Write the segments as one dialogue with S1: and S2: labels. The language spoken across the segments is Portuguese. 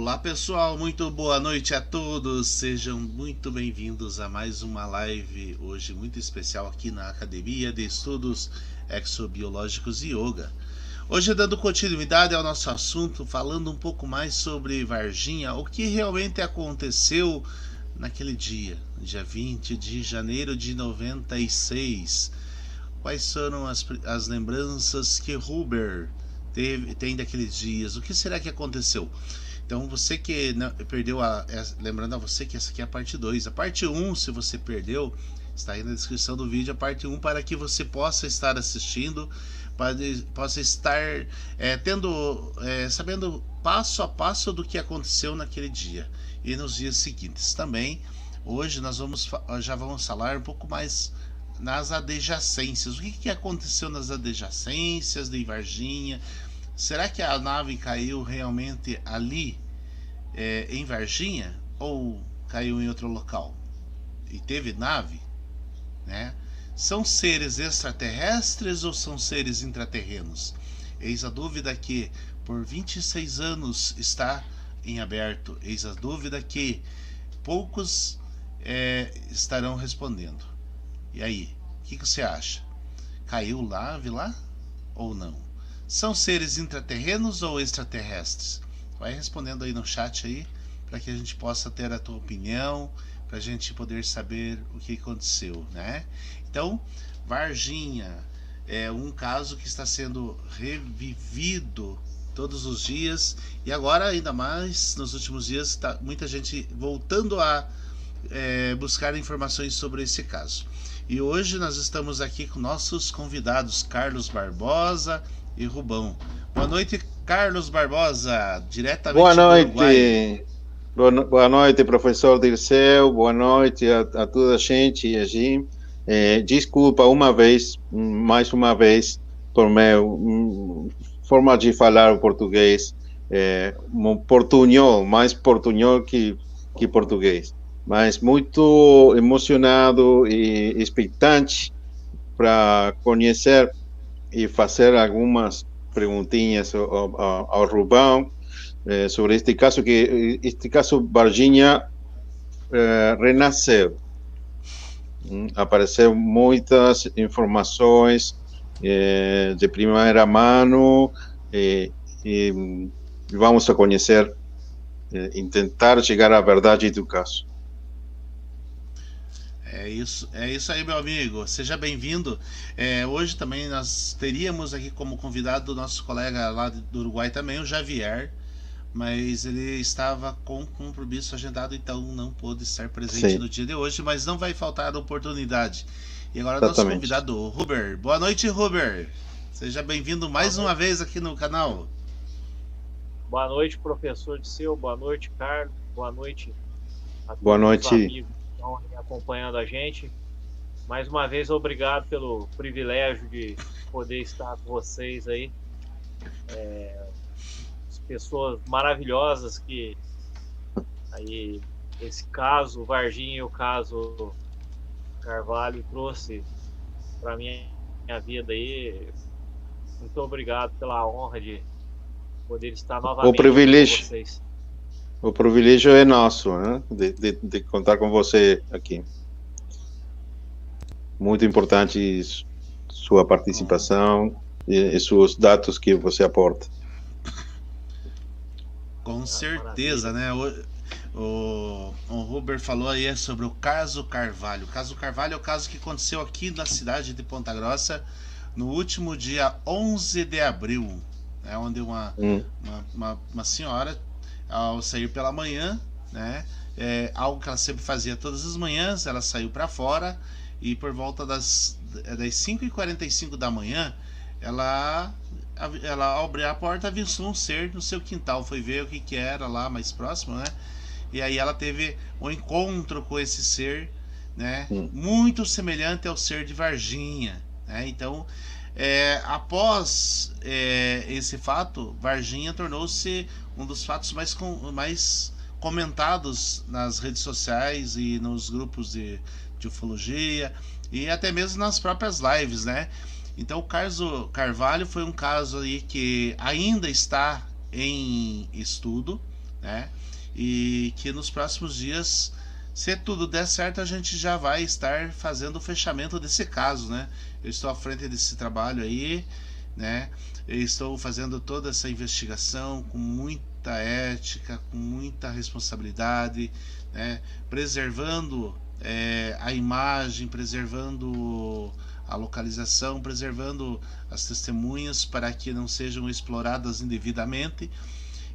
S1: Olá pessoal, muito boa noite a todos, sejam muito bem-vindos a mais uma live hoje muito especial aqui na Academia de Estudos Exobiológicos e Yoga. Hoje dando continuidade ao nosso assunto, falando um pouco mais sobre Varginha, o que realmente aconteceu naquele dia 20 de janeiro de 96. Quais foram as lembranças que Huber tem daqueles dias? O que será que aconteceu? Então você que não, perdeu lembrando a você que essa aqui é a parte 2. A parte 1, se você perdeu, está aí na descrição do vídeo, a parte 1, para que você possa estar assistindo, possa estar sabendo passo a passo do que aconteceu naquele dia e nos dias seguintes. Também hoje nós já vamos falar um pouco mais nas adjacências. O que aconteceu nas adjacências de Varginha? Será que a nave caiu realmente ali em Varginha ou caiu em outro local? E teve nave, né? São seres extraterrestres ou são seres intraterrenos? Eis a dúvida que por 26 anos está em aberto. Eis a dúvida que poucos estarão respondendo. E aí, o que você acha? Caiu nave lá ou não? São seres intraterrenos ou extraterrestres? Vai respondendo aí no chat aí, para que a gente possa ter a tua opinião, para a gente poder saber o que aconteceu, né? Então, Varginha é um caso que está sendo revivido todos os dias, e agora ainda mais nos últimos dias está muita gente voltando a buscar informações sobre esse caso. E hoje nós estamos aqui com nossos convidados Carlos Barbosa e Rubão. Boa noite, Carlos Barbosa, diretamente do Uruguai.
S2: Boa noite, professor Dirceu. Boa noite a toda a gente aqui. Desculpa mais uma vez, por meu forma de falar o português, portunhol, mais portunhol que português. Mas muito emocionado e expectante para conhecer e fazer algumas perguntinhas ao Rubão sobre este caso Varginha renasceu. Apareceu muitas informações de primeira mão e vamos a conhecer, tentar chegar à verdade do caso.
S1: É isso aí, meu amigo. Seja bem-vindo. Hoje também nós teríamos aqui como convidado o nosso colega lá do Uruguai também, o Javier, mas ele estava com compromisso agendado, então não pôde estar presente no dia de hoje, mas não vai faltar a oportunidade. E agora nosso convidado, o Huber. Boa noite, Huber. Seja bem-vindo mais uma vez aqui no canal.
S3: Boa noite, professor Dirceu. Boa noite, Carlos. Boa noite a
S2: todos
S3: os amigos estão acompanhando a gente. Mais uma vez, obrigado pelo privilégio de poder estar com vocês aí. Pessoas maravilhosas que aí esse caso Varginha e o caso Carvalho trouxe para minha vida aí. Muito obrigado pela honra de poder estar novamente com vocês.
S2: O privilégio é nosso, né? de contar com você aqui. Muito importante sua participação e seus dados que você aporta.
S1: Com certeza, né? O Huber falou aí sobre o caso Carvalho. O caso Carvalho é o caso que aconteceu aqui na cidade de Ponta Grossa no último dia 11 de abril, onde uma senhora, ao sair pela manhã, né, algo que ela sempre fazia todas as manhãs, ela saiu para fora e por volta das 5h45 da manhã, ela ao abrir a porta avistou um ser no seu quintal, foi ver o que era lá mais próximo, né? E aí ela teve um encontro com esse ser, né? Muito semelhante ao ser de Varginha, né? Então, após esse fato, Varginha tornou-se um dos fatos mais comentados nas redes sociais e nos grupos de ufologia e até mesmo nas próprias lives, né? Então o caso Carvalho foi um caso aí que ainda está em estudo, né? E que nos próximos dias, se tudo der certo, a gente já vai estar fazendo o fechamento desse caso, né? Eu estou à frente desse trabalho aí, né? Eu estou fazendo toda essa investigação com muita ética, com muita responsabilidade, né? Preservando a imagem, preservando a localização, preservando as testemunhas para que não sejam exploradas indevidamente.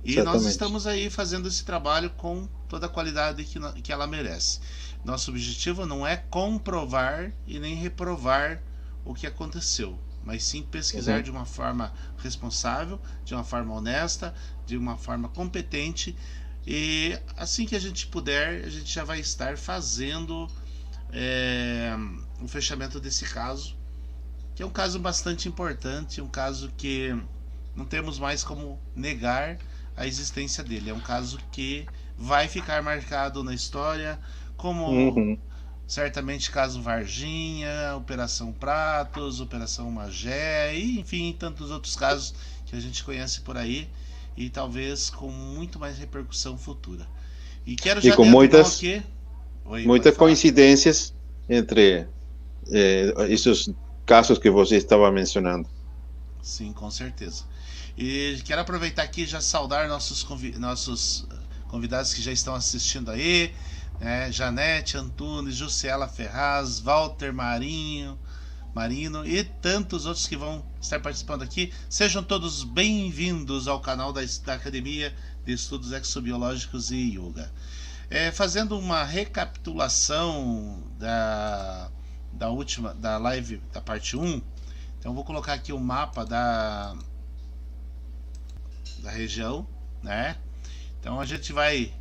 S1: E
S2: Exatamente.
S1: nós estamos aí fazendo esse trabalho com toda a qualidade que ela merece. Nosso objetivo não é comprovar e nem reprovar o que aconteceu, mas sim pesquisar de uma forma responsável, de uma forma honesta, de uma forma competente. E assim que a gente puder, a gente já vai estar fazendo o fechamento desse caso, que é um caso bastante importante, um caso que não temos mais como negar a existência dele. É um caso que vai ficar marcado na história como certamente caso Varginha, Operação Pratos, Operação Magé, e enfim, tantos outros casos que a gente conhece por aí, e talvez com muito mais repercussão futura. E quero já
S2: com muitas
S1: aqui...
S2: muitas coincidências entre esses casos que você estava mencionando.
S1: Sim, com certeza. E quero aproveitar aqui e já saudar nossos convidados que já estão assistindo aí, né? Janete Antunes, Jussiela Ferraz, Walter Marino e tantos outros que vão estar participando aqui. Sejam todos bem-vindos ao canal da Academia de Estudos Exobiológicos e Yoga. Fazendo uma recapitulação da live da parte 1, então vou colocar aqui o mapa da região, né? Então a gente vai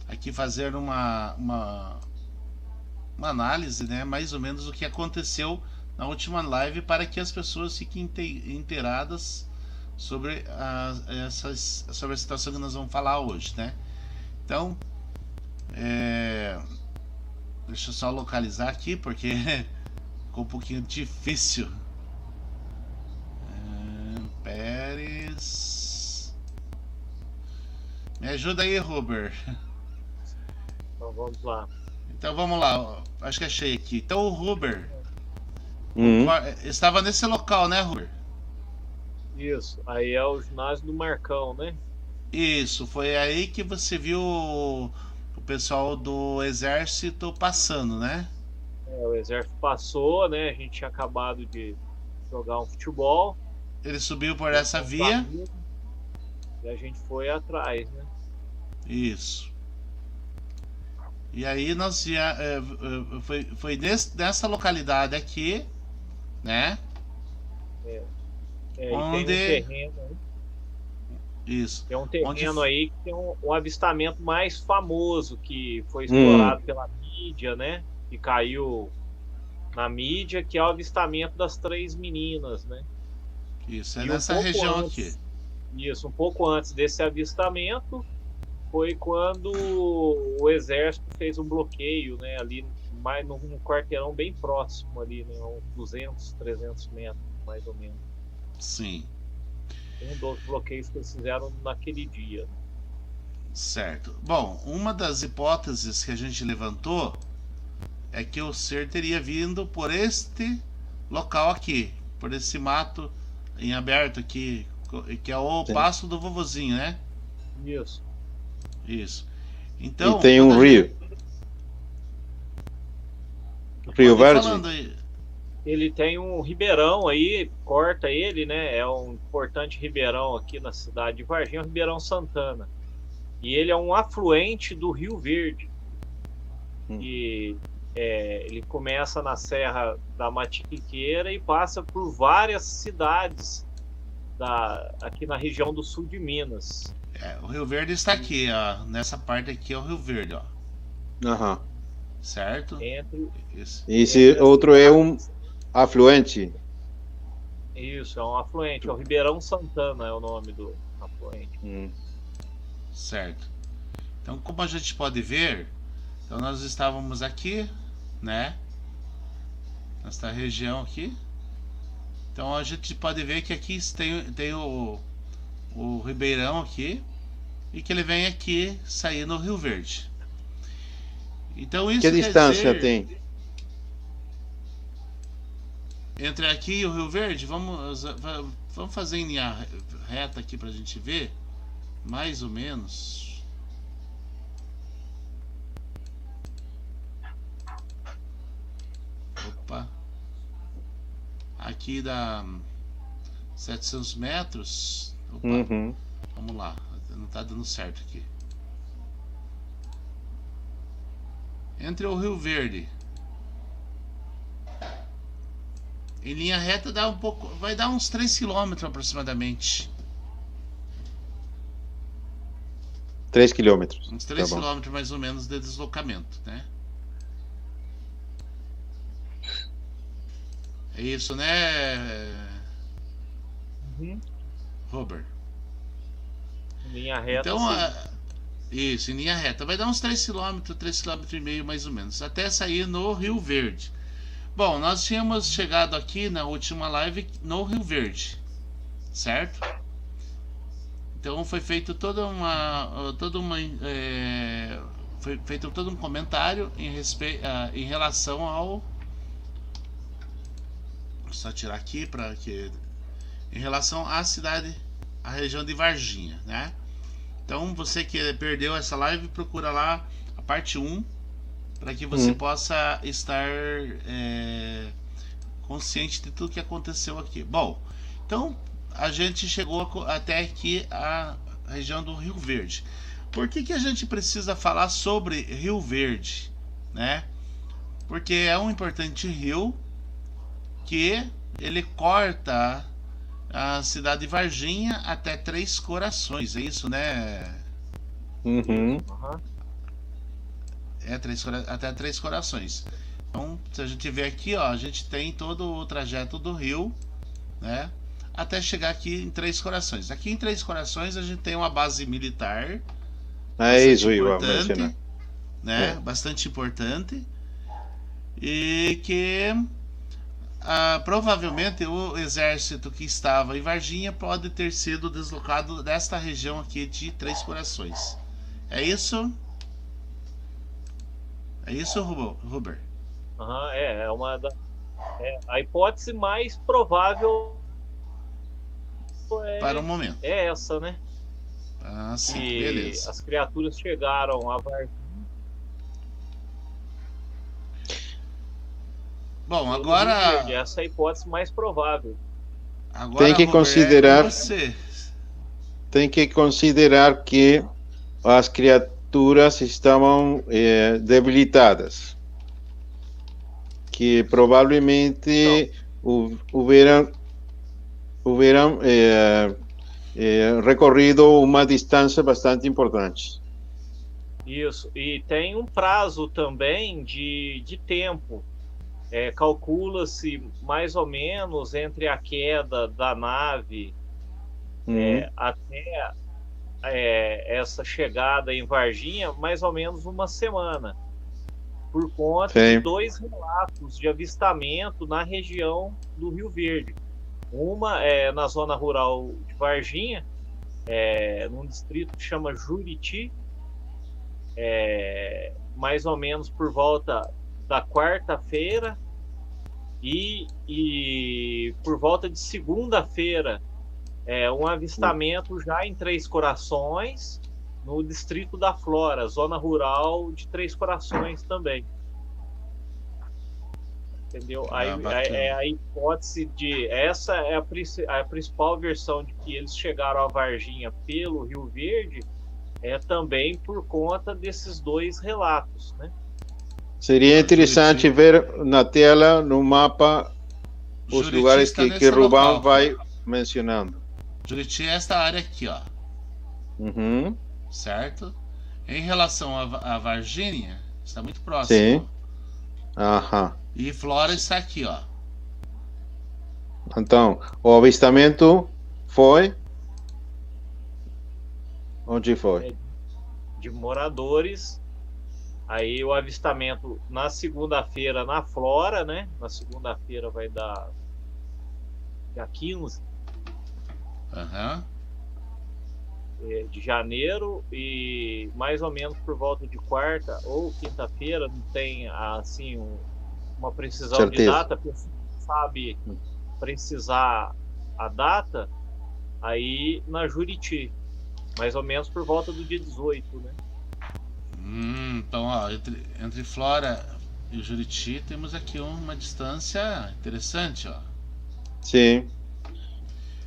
S1: aqui fazer uma análise, né, mais ou menos o que aconteceu na última live, para que as pessoas fiquem inteiradas sobre sobre a situação que nós vamos falar hoje, né? Então deixa eu só localizar aqui porque ficou um pouquinho difícil. Pérez, me ajuda aí, Robert.
S3: Então vamos lá.
S1: Então vamos lá, acho que achei aqui. Então o Robert estava nesse local, né, Robert?
S3: Isso, aí é o ginásio do Marcão, né?
S1: Isso, foi aí que você viu o pessoal do exército passando, né?
S3: O exército passou, né? A gente tinha acabado de jogar um futebol.
S1: Ele subiu por essa via
S3: e a gente foi atrás, né?
S1: Isso. E aí nós foi nessa localidade aqui, né?
S3: Onde tem um terreno aí.
S1: Isso.
S3: Tem um terreno aí que tem um avistamento mais famoso que foi explorado pela mídia, né? Que caiu na mídia, que é o avistamento das 3 meninas, né?
S1: Isso, nessa região aqui.
S3: Isso, um pouco antes desse avistamento foi quando o exército fez um bloqueio, né? Ali mais num quarteirão bem próximo ali, né? Uns 200, 300 metros, mais ou menos.
S1: Sim.
S3: Um dos bloqueios que eles fizeram naquele dia.
S1: Certo. Bom, uma das hipóteses que a gente levantou é que o ser teria vindo por este local aqui, por esse mato em aberto aqui, que é o passo do vovozinho, né?
S3: Isso.
S1: Então,
S2: e tem um rio. Rio Verde.
S3: Ele tem um ribeirão aí, corta ele, né? É um importante ribeirão aqui na cidade de Varginha, o Ribeirão Santana. E ele é um afluente do Rio Verde. E ele começa na Serra da Matiquiqueira e passa por várias cidades aqui na região do sul de Minas.
S1: O Rio Verde está aqui, ó. Nessa parte aqui é o Rio Verde, ó. Certo?
S2: Esse outro é um afluente.
S3: Isso, é um afluente. É o Ribeirão Santana, é o nome do afluente.
S1: Certo. Então, como a gente pode ver, então nós estávamos aqui, né? Nesta região aqui. Então a gente pode ver que aqui tem o ribeirão aqui, e que ele vem aqui sair no Rio Verde. Então isso
S2: Que
S1: quer
S2: distância
S1: dizer,
S2: tem?
S1: entre aqui e o Rio Verde, vamos fazer em linha reta aqui pra gente ver, mais ou menos. Opa. Aqui dá 700 metros. Opa.
S2: Uhum.
S1: Vamos lá, não tá dando certo aqui. Entre o Rio Verde, em linha reta dá um pouco, vai dar uns 3 km aproximadamente.
S2: 3 quilômetros.
S1: Uns 3
S2: Tá bom.
S1: km mais ou menos de deslocamento, né? É isso, né,
S3: Uhum.
S1: Robert?
S3: Linha reta.
S1: Então,
S3: Sim.
S1: isso, em linha reta. Vai dar uns 3 km, 3 km e meio mais ou menos, até sair no Rio Verde. Bom, nós tínhamos chegado aqui na última live no Rio Verde, certo? Então foi feito foi feito todo um comentário em relação ao, vou só tirar aqui para que, em relação à cidade, à região de Varginha, né? Então você que perdeu essa live, procura lá a parte 1 para que você possa estar consciente de tudo que aconteceu aqui. Bom, então a gente chegou até aqui a região do Rio Verde. Por que a gente precisa falar sobre Rio Verde, né? Porque é um importante rio que ele corta a cidade de Varginha até Três Corações, é isso, né?
S2: Uhum.
S3: Uhum.
S1: Até Três Corações. Então, se a gente ver aqui, ó, a gente tem todo o trajeto do rio, né? Até chegar aqui em Três Corações. Aqui em Três Corações a gente tem uma base militar.
S2: É isso, eu ia mencionar.
S1: Né? Bastante importante. E que provavelmente o exército que estava em Varginha pode ter sido deslocado desta região aqui de Três Corações. É isso? É isso, Robert?
S3: Uhum, a hipótese mais provável
S1: para o momento.
S3: É essa, né?
S1: Ah, sim,
S3: que
S1: beleza.
S3: as criaturas chegaram a Varginha.
S1: Bom, agora
S3: Essa é a hipótese mais provável.
S1: Agora,
S2: tem que
S1: Robert,
S2: considerar,
S1: você.
S2: tem que considerar que as criaturas estavam debilitadas, que provavelmente hubieran recorrido uma distância bastante importante.
S3: Isso, e tem um prazo também de tempo. Calcula-se mais ou menos entre a queda da nave até essa chegada em Varginha, mais ou menos uma semana, por conta de 2 relatos de avistamento na região do Rio Verde. Uma é na zona rural de Varginha, num distrito que chama Juriti, mais ou menos por volta da quarta-feira, e por volta de segunda-feira um avistamento já em Três Corações, no distrito da Flora, zona rural de Três Corações também. Entendeu? A hipótese de... Essa é a principal versão de que eles chegaram a Varginha pelo Rio Verde, também por conta desses 2 relatos, né?
S2: Seria interessante ver na tela, no mapa, os lugares que Rubão vai mencionando.
S1: Juriti é esta área aqui, ó.
S2: Uhum.
S1: Certo? Em relação a Varginha, está muito próximo.
S2: Sim. Aham.
S1: E Flora está aqui, ó.
S2: Então, o avistamento foi? Onde foi?
S3: De moradores. Aí o avistamento na segunda-feira na Flora, né? Na segunda-feira vai dar dia 15.
S1: Uhum.
S3: de janeiro, e mais ou menos por volta de quarta ou quinta-feira, não tem assim uma precisão de
S2: Certeza.
S3: data, porque sabe precisar a data, aí na Juriti, mais ou menos por volta do dia 18, né?
S1: Então, ó, entre Flora e Juriti temos aqui uma distância interessante, ó.
S2: Sim.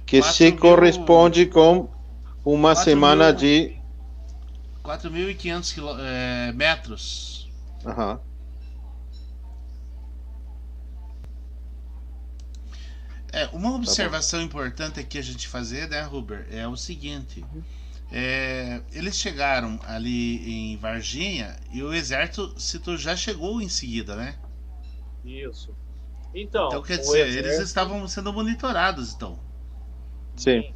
S2: Que se
S1: 4.000
S2: corresponde com uma
S1: 4.000
S2: semana de...
S1: 4.500 metros.
S2: Aham.
S1: Uma
S2: Tá bom.
S1: observação importante aqui a gente fazer, né, Huber, é o seguinte. Eles chegaram ali em Varginha e o exército já chegou em seguida, né?
S3: Isso.
S1: Então,
S3: Então,
S1: quer
S3: o
S1: dizer, eles
S3: exército,
S1: estavam sendo monitorados, então.
S2: Sim.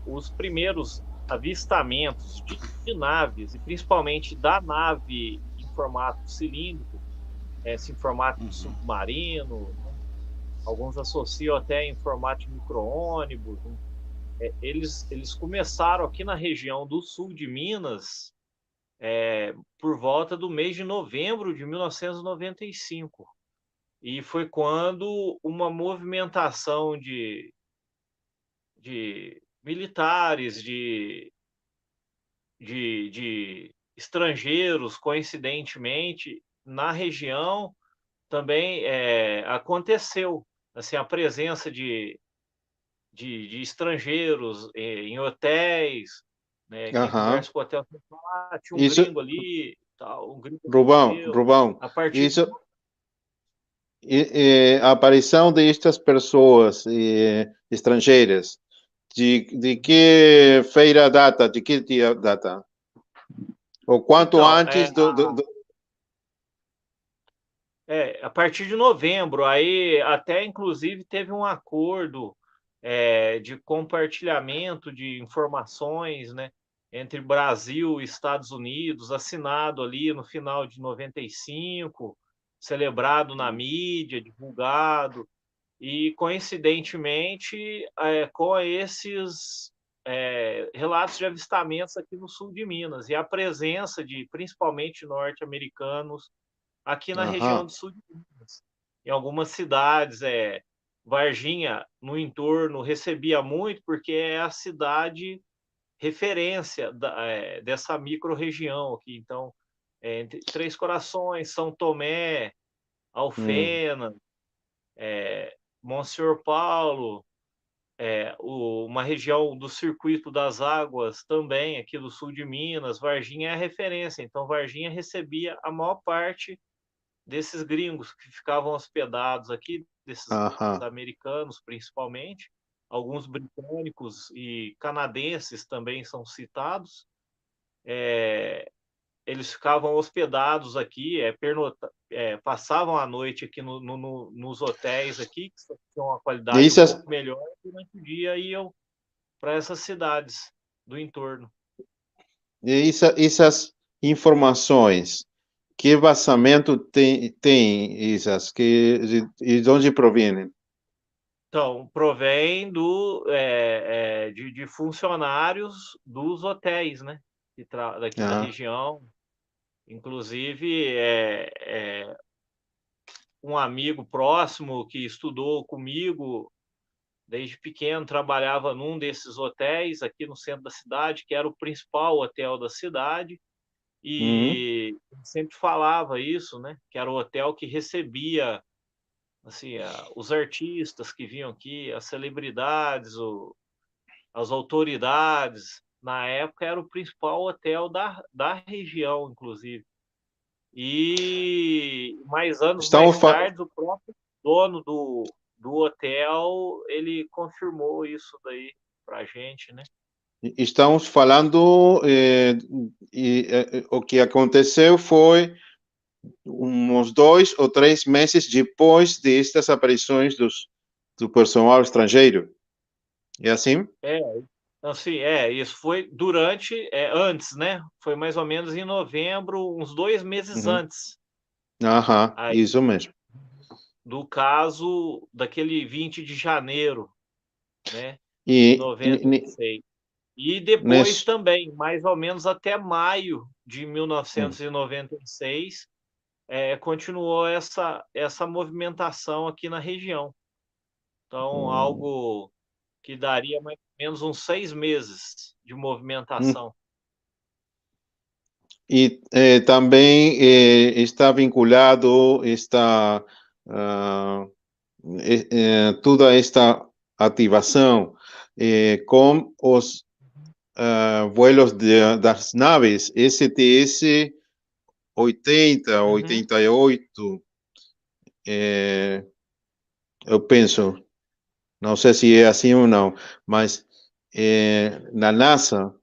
S3: os primeiros avistamentos de naves, e principalmente da nave em formato cilíndrico, esse em formato de submarino, né? Alguns associam até em formato de micro-ônibus, né? Eles começaram aqui na região do sul de Minas por volta do mês de novembro de 1995. E foi quando uma movimentação de militares, de estrangeiros, coincidentemente, na região também aconteceu. Assim, a presença de estrangeiros em hotéis, né? Quem
S2: Aham.
S3: conversa com o hotel tinha um
S2: Isso,
S3: gringo ali, tal, um gringo aconteceu.
S2: Rubão,
S3: A partir
S2: isso, a aparição destas pessoas estrangeiras, de que feira data, de que dia data? Ou quanto
S3: então,
S2: antes
S3: a partir de novembro, aí até inclusive teve um acordo de compartilhamento de informações, né, entre Brasil e Estados Unidos, assinado ali no final de 95, celebrado na mídia, divulgado, e coincidentemente com esses relatos de avistamentos aqui no sul de Minas, e a presença de principalmente norte-americanos aqui na região
S2: Aham.
S3: do sul de Minas. Em algumas cidades, Varginha, no entorno, recebia muito, porque é a cidade referência dessa micro-região aqui. Então, entre Três Corações, São Tomé, Alfena, Monsenhor Paulo, uma região do Circuito das Águas também, aqui do sul de Minas, Varginha é a referência. Então, Varginha recebia a maior parte desses gringos que ficavam hospedados aqui, desses
S2: Aham.
S3: americanos principalmente, alguns britânicos e canadenses também são citados. Eles ficavam hospedados aqui, passavam a noite aqui nos hotéis aqui, que tinham uma
S2: E
S3: qualidade um
S2: essas,
S3: pouco melhor, e durante o dia iam para essas cidades do entorno.
S2: essas informações, que vazamento tem essas? E de onde provêm?
S3: Então, provém de funcionários dos hotéis, né? Daqui da
S2: Ah,
S3: região. Inclusive, um amigo próximo que estudou comigo desde pequeno, trabalhava num desses hotéis aqui no centro da cidade, que era o principal hotel da cidade,
S2: uhum.
S3: e sempre falava isso, né? Que era o hotel que recebia assim, os artistas que vinham aqui, as celebridades, as autoridades. Na época era o principal hotel da região, inclusive. E mais anos
S2: Estamos,
S3: mais tarde, o próprio dono do hotel, ele confirmou isso daí pra gente, né?
S2: estamos falando, o que aconteceu foi uns 2 ou 3 meses depois destas aparições do pessoal estrangeiro. É assim?
S3: É, assim, isso foi antes, né? Foi mais ou menos em novembro, uns 2 meses
S2: Uhum.
S3: antes.
S2: Aham,
S3: Aí,
S2: isso mesmo.
S3: do caso daquele 20 de janeiro, né, de
S2: E,
S3: 96. E depois
S2: nesse,
S3: também, mais ou menos até maio de 1996, continuou essa movimentação aqui na região. Então,
S2: hum,
S3: algo que daria mais ou menos uns 6 meses de
S2: hum.
S3: movimentação.
S2: Y también está vinculado toda esta activación con los vuelos de las naves STS 80,
S3: Uhum,
S2: 88, eh, yo pienso, no sé si es así o no, mas la NASA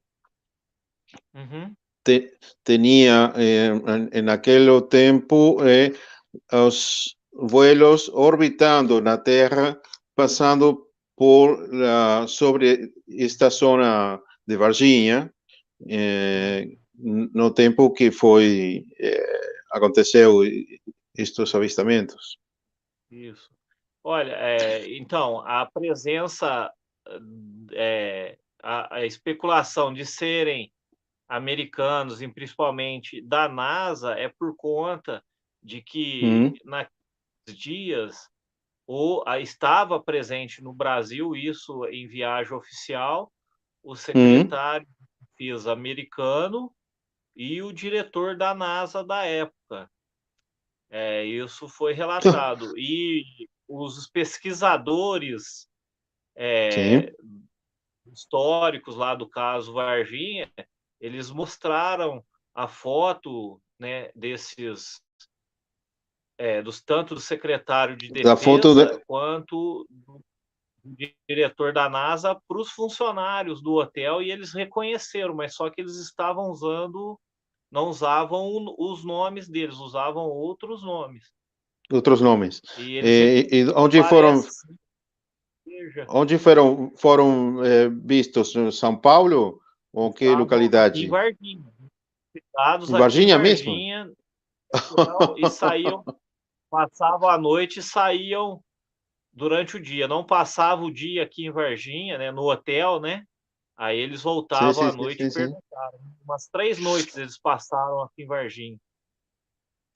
S3: uhum,
S2: tenía en aquel tiempo los vuelos orbitando la Tierra, pasando sobre esta zona de Varginha,
S3: uhum.
S2: no tempo que foi aconteceu estes avistamentos.
S3: Isso. Olha, então, a presença, a especulação de serem americanos, e principalmente da NASA, é por conta de que
S2: Hum,
S3: naqueles dias estava presente no Brasil, isso em viagem oficial, o
S2: hum,
S3: secretário de Defesa americano e o diretor da NASA da época. Isso foi relatado. E os pesquisadores
S2: sim,
S3: históricos lá do caso Varginha, eles mostraram a foto, né, tanto do secretário de
S2: da foto
S3: defesa quanto do diretor da NASA para os funcionários do hotel, e eles reconheceram, mas só que eles estavam não usavam os nomes deles, usavam outros nomes.
S2: outros nomes.
S3: E eles
S2: E
S3: reconheceram, parece sim, que seja.
S2: onde foram vistos? No São Paulo ou que
S3: Estavam aqui em
S2: localidade?
S3: Varginha, dados
S2: Em
S3: aqui em
S2: Varginha mesmo?
S3: Varginha, hotel, e saíam, passavam a noite e saíam durante o dia. Não passava o dia aqui em Varginha, né, no hotel, né? Aí eles
S2: Sim,
S3: voltavam
S2: sim,
S3: à
S2: sim,
S3: noite e
S2: sim, sim.
S3: perguntaram. Umas 3 noites eles passaram aqui em Varginha.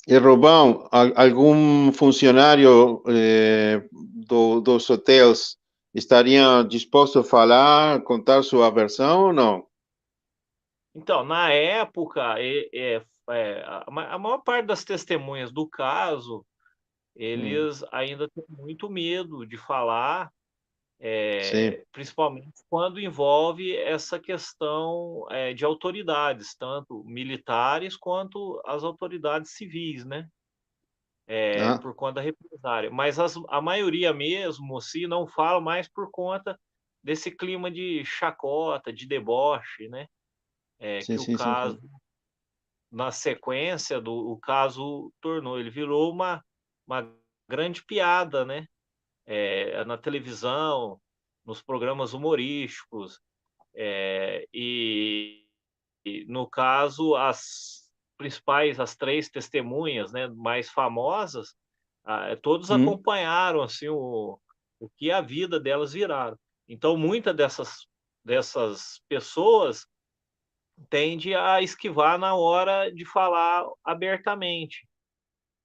S2: E Robão, algum funcionário dos hotéis estaria disposto a falar, contar sua versão ou não?
S3: Então, na época, a maior parte das testemunhas do caso,
S2: Hum,
S3: eles ainda têm muito medo de falar,
S2: sim.
S3: principalmente quando envolve essa questão, de autoridades, tanto militares quanto as autoridades civis, né?
S2: Ah,
S3: Por conta da represária. Mas a maioria mesmo, se não fala mais por conta desse clima de chacota, de deboche, né?
S2: sim,
S3: Que o
S2: sim, sim,
S3: caso,
S2: sim.
S3: na sequência o caso tornou, ele virou uma grande piada, né? Na televisão, nos programas humorísticos, e no caso as 3 testemunhas, né, mais famosas, todos
S2: Hum,
S3: acompanharam assim o que a vida delas viraram. Então, muitas dessas pessoas tende a esquivar na hora de falar abertamente,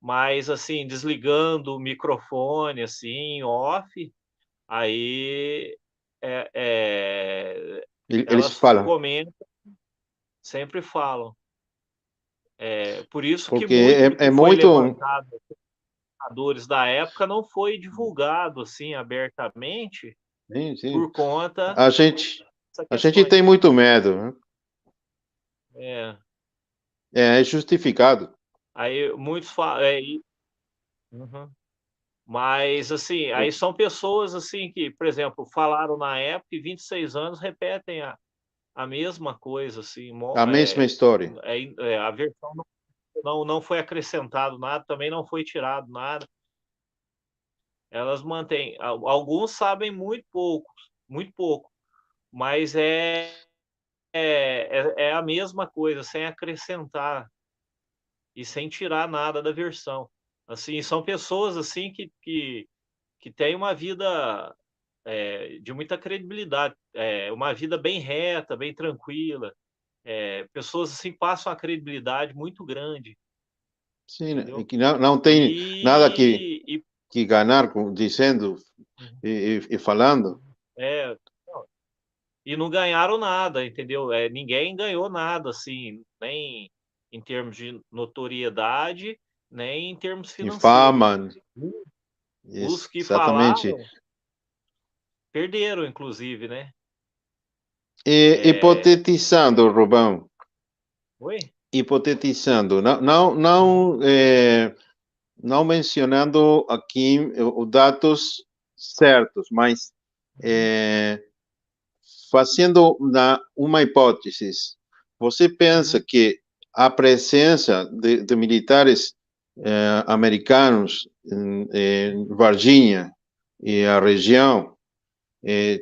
S3: mas assim, desligando o microfone, assim, off, aí
S2: eles
S3: elas
S2: falam,
S3: comentam, sempre falam. Por isso que
S2: porque
S3: muito do que
S2: é
S3: foi
S2: muito.
S3: levantado pelos da época não foi divulgado assim abertamente
S2: Sim, sim.
S3: por conta
S2: A gente,
S3: dessa
S2: a gente
S3: questões.
S2: tem muito medo, né?
S3: É,
S2: É justificado.
S3: aí muitos falam, uhum. Mas assim, aí são pessoas assim que, por exemplo, falaram na época e 26 anos repetem a mesma coisa, assim,
S2: A mesma história.
S3: a versão não foi acrescentado nada, também não foi tirado nada. Elas mantêm. Alguns sabem muito pouco, mas é a mesma coisa, sem acrescentar e sem tirar nada da versão. Assim, são pessoas assim que têm uma vida de muita credibilidade, uma vida bem reta, bem tranquila. Pessoas assim passam a credibilidade muito grande,
S2: Sim,
S3: entendeu?
S2: que não tem nada que ganhar dizendo
S3: Uhum.
S2: e falando.
S3: É, e não ganharam nada, entendeu? Ninguém ganhou nada, assim, nem em termos de notoriedade, nem em termos
S2: E
S3: financeiros.
S2: fama,
S3: Os que
S2: exatamente.
S3: falaram perderam, inclusive, né?
S2: E,
S3: É...
S2: hipotetizando, Rubão,
S3: Oi?
S2: hipotetizando, não mencionando aqui os dados certos, mas fazendo uma hipótese, você pensa
S3: Uhum.
S2: que a presença de militares americanos em Varginha e a região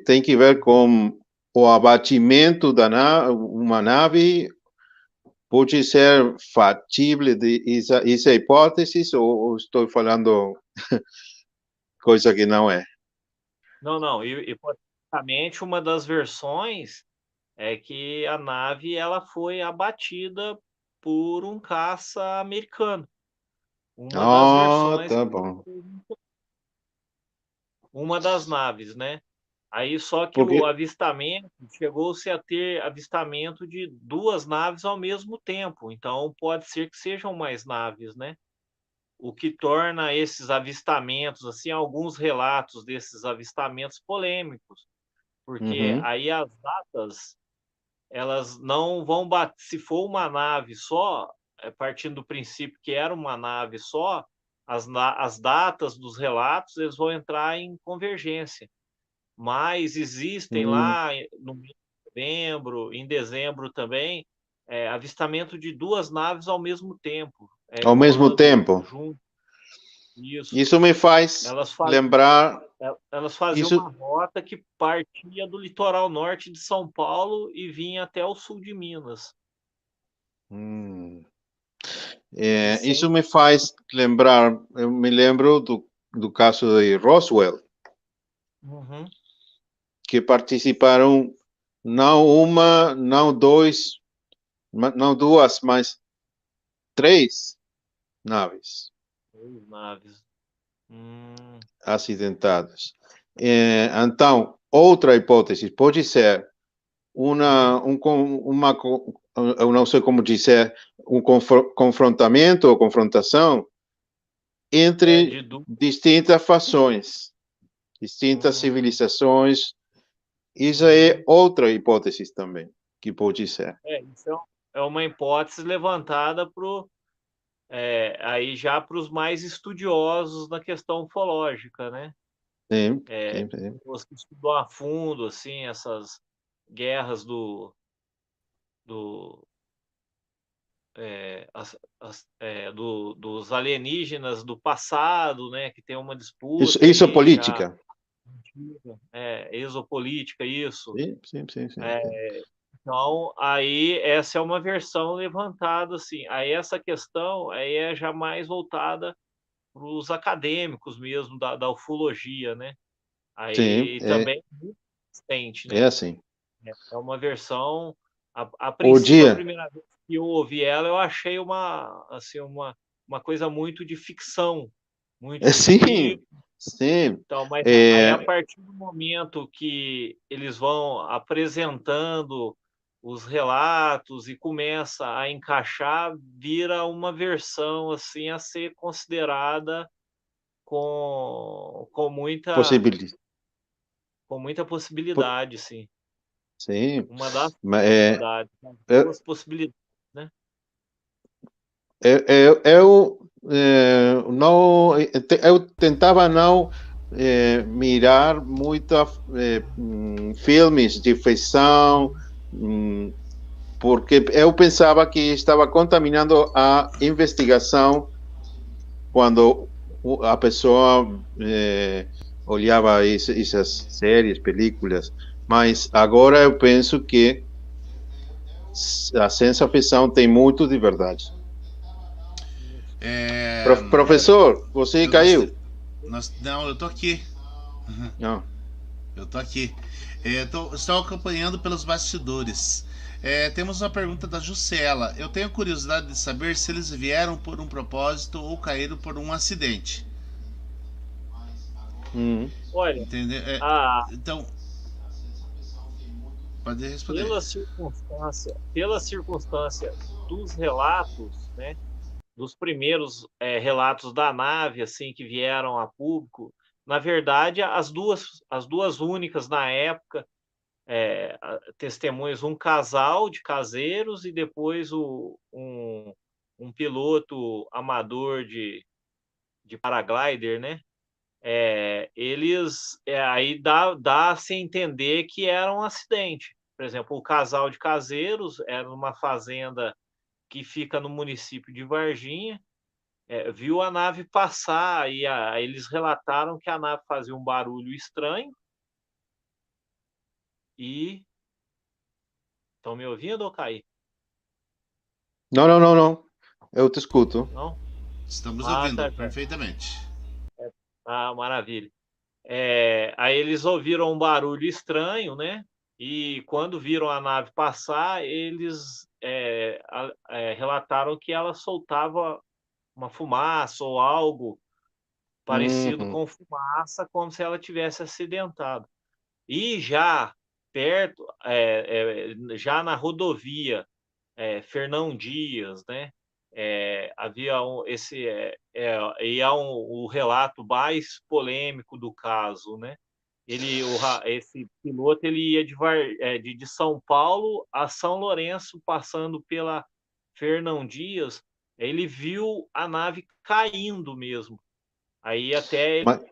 S2: tem que ver com o abatimento da uma nave? Pode ser factível de essa hipótese ou estou falando coisa que não é?
S3: Não, não. Hipoteticamente, uma das versões é que a nave ela foi abatida por um caça americano. Uma das
S2: Ah,
S3: versões,
S2: tá bom.
S3: uma das naves, né? Aí só que o
S2: Porque,
S3: avistamento chegou-se a ter avistamento de 2 naves ao mesmo tempo, então pode ser que sejam mais naves, né? O que torna esses avistamentos, assim, alguns relatos desses avistamentos polêmicos, porque
S2: uhum,
S3: aí as datas, elas não vão bater. Se for uma nave só, partindo do princípio que era uma nave só, as datas dos relatos, eles vão entrar em convergência. Mas existem
S2: hum,
S3: lá no mês de novembro, em dezembro também, avistamento de 2 naves ao mesmo tempo,
S2: ao mesmo
S3: voando
S2: tempo.
S3: junto. Isso.
S2: Isso me faz
S3: Elas
S2: lembrar
S3: elas faziam
S2: isso.
S3: uma rota que partia do litoral norte de São Paulo e vinha até o sul de Minas.
S2: hum,
S3: E
S2: isso
S3: sem
S2: me faz lembrar. Eu me lembro do caso de Roswell,
S3: Uhum.
S2: que participaram não uma, não dois, não duas, mas três naves
S3: 3 naves. Hum.
S2: acidentadas. Então, outra hipótese pode ser
S3: Uhum.
S2: eu não sei como dizer, um confrontamento ou confrontação entre
S3: De du
S2: distintas fações, distintas
S3: hum.
S2: civilizações. Isso é
S3: Uhum.
S2: outra hipótese também que pode ser.
S3: Isso é uma hipótese levantada aí já para os mais estudiosos na questão ufológica, né?
S2: Sim,
S3: É,
S2: sim, sim.
S3: pessoas que estudam a fundo, assim, essas guerras do, dos alienígenas do passado, né? Que tem uma disputa
S2: Isso é
S3: aí já
S2: política.
S3: antiga, exopolítica, isso.
S2: Sim, sim, sim, sim,
S3: É,
S2: sim.
S3: então, aí essa é uma versão levantada, assim. Aí essa questão aí é já mais voltada para os acadêmicos mesmo da ufologia, né?
S2: Sim,
S3: Aí também muito resistente,
S2: é
S3: né?
S2: assim.
S3: É uma versão, a
S2: O
S3: princípio, a
S2: dia,
S3: primeira vez que eu ouvi ela, eu achei assim, uma coisa muito de ficção, muito de
S2: sim,
S3: livro.
S2: sim.
S3: Então, mas aí a
S2: É,
S3: partir do momento que eles vão apresentando os relatos e começa a encaixar, vira uma versão assim a ser considerada com muita
S2: possível.
S3: possibilidade, sim.
S2: Sim,
S3: Uma das
S2: mas
S3: possibilidades, né,
S2: eu,
S3: 2 possibilidades, né.
S2: não, eu tentava não mirar muito filmes de ficção, hum, porque eu pensava que estava contaminando a investigação quando a pessoa olhava essas séries, películas, mas agora eu penso que a ciência ficção tem muito de verdade.
S1: É,
S2: Professor, você
S1: nós,
S2: caiu?
S1: não, eu tô aqui.
S2: Não.
S1: Eu tô aqui. Estou acompanhando pelos bastidores. Temos uma pergunta da Juscela. Eu tenho curiosidade de saber se eles vieram por um propósito ou caíram por um acidente.
S2: Hum.
S3: Olha,
S1: Entendeu?
S3: a,
S1: Então, pode responder.
S3: pela circunstância dos relatos, né, dos primeiros relatos da nave assim que vieram a público, na verdade, as duas únicas na época, testemunhas, um casal de caseiros e depois um piloto amador de paraglider, né? Eles aí dá a se entender que era um acidente. Por exemplo, o casal de caseiros era numa fazenda que fica no município de Varginha, viu a nave passar e eles relataram que a nave fazia um barulho estranho e estão me ouvindo ou caí?
S2: Não, não, não, não. Eu te escuto.
S3: Não?
S1: Estamos
S3: Ah,
S1: ouvindo
S3: tá, tá.
S1: perfeitamente.
S3: Ah, maravilha. Aí eles ouviram um barulho estranho, né? E quando viram a nave passar, eles relataram que ela soltava uma fumaça ou algo parecido
S2: Uhum.
S3: com fumaça, como se ela tivesse acidentado. E já perto, já na rodovia Fernão Dias, né? Havia o relato mais polêmico do caso, né? Esse piloto ele ia de São Paulo a São Lourenço, passando pela Fernão Dias, ele viu a nave caindo mesmo. Aí até
S2: Mas,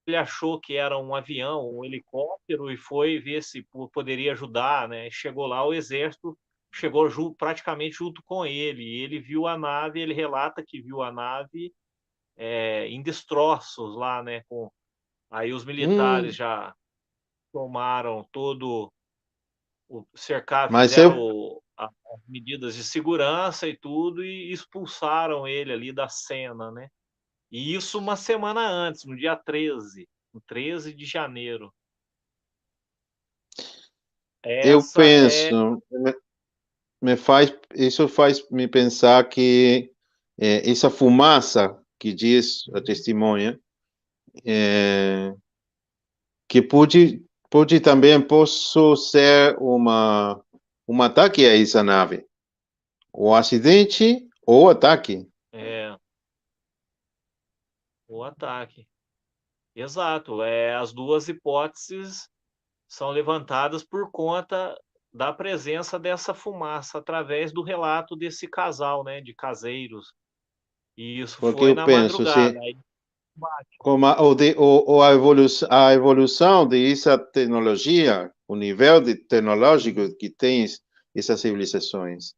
S3: ele achou que era um avião, um helicóptero e foi ver se poderia ajudar, né? Chegou lá, o exército chegou praticamente junto com ele. E ele viu a nave, ele relata que viu a nave em destroços lá, né? Aí os militares
S2: hum,
S3: já tomaram todo cercar,
S2: mas
S3: fizeram as medidas de segurança e tudo e expulsaram ele ali da cena, né? E isso uma semana antes, no dia 13, no 13 de janeiro.
S2: eu
S3: Essa é
S2: penso, isso faz me pensar que essa fumaça que diz a testemunha, é, que pode também posso ser um ataque a essa nave, ou acidente ou ataque.
S3: é, o ataque. Exato. As duas hipóteses são levantadas por conta da presença dessa fumaça através do relato desse casal, né, de caseiros. E isso
S2: Porque
S3: foi
S2: eu
S3: na
S2: penso,
S3: madrugada.
S2: se
S3: Aí bate.
S2: como a evolução dessa tecnologia, o nível de tecnológico que tem essas civilizações,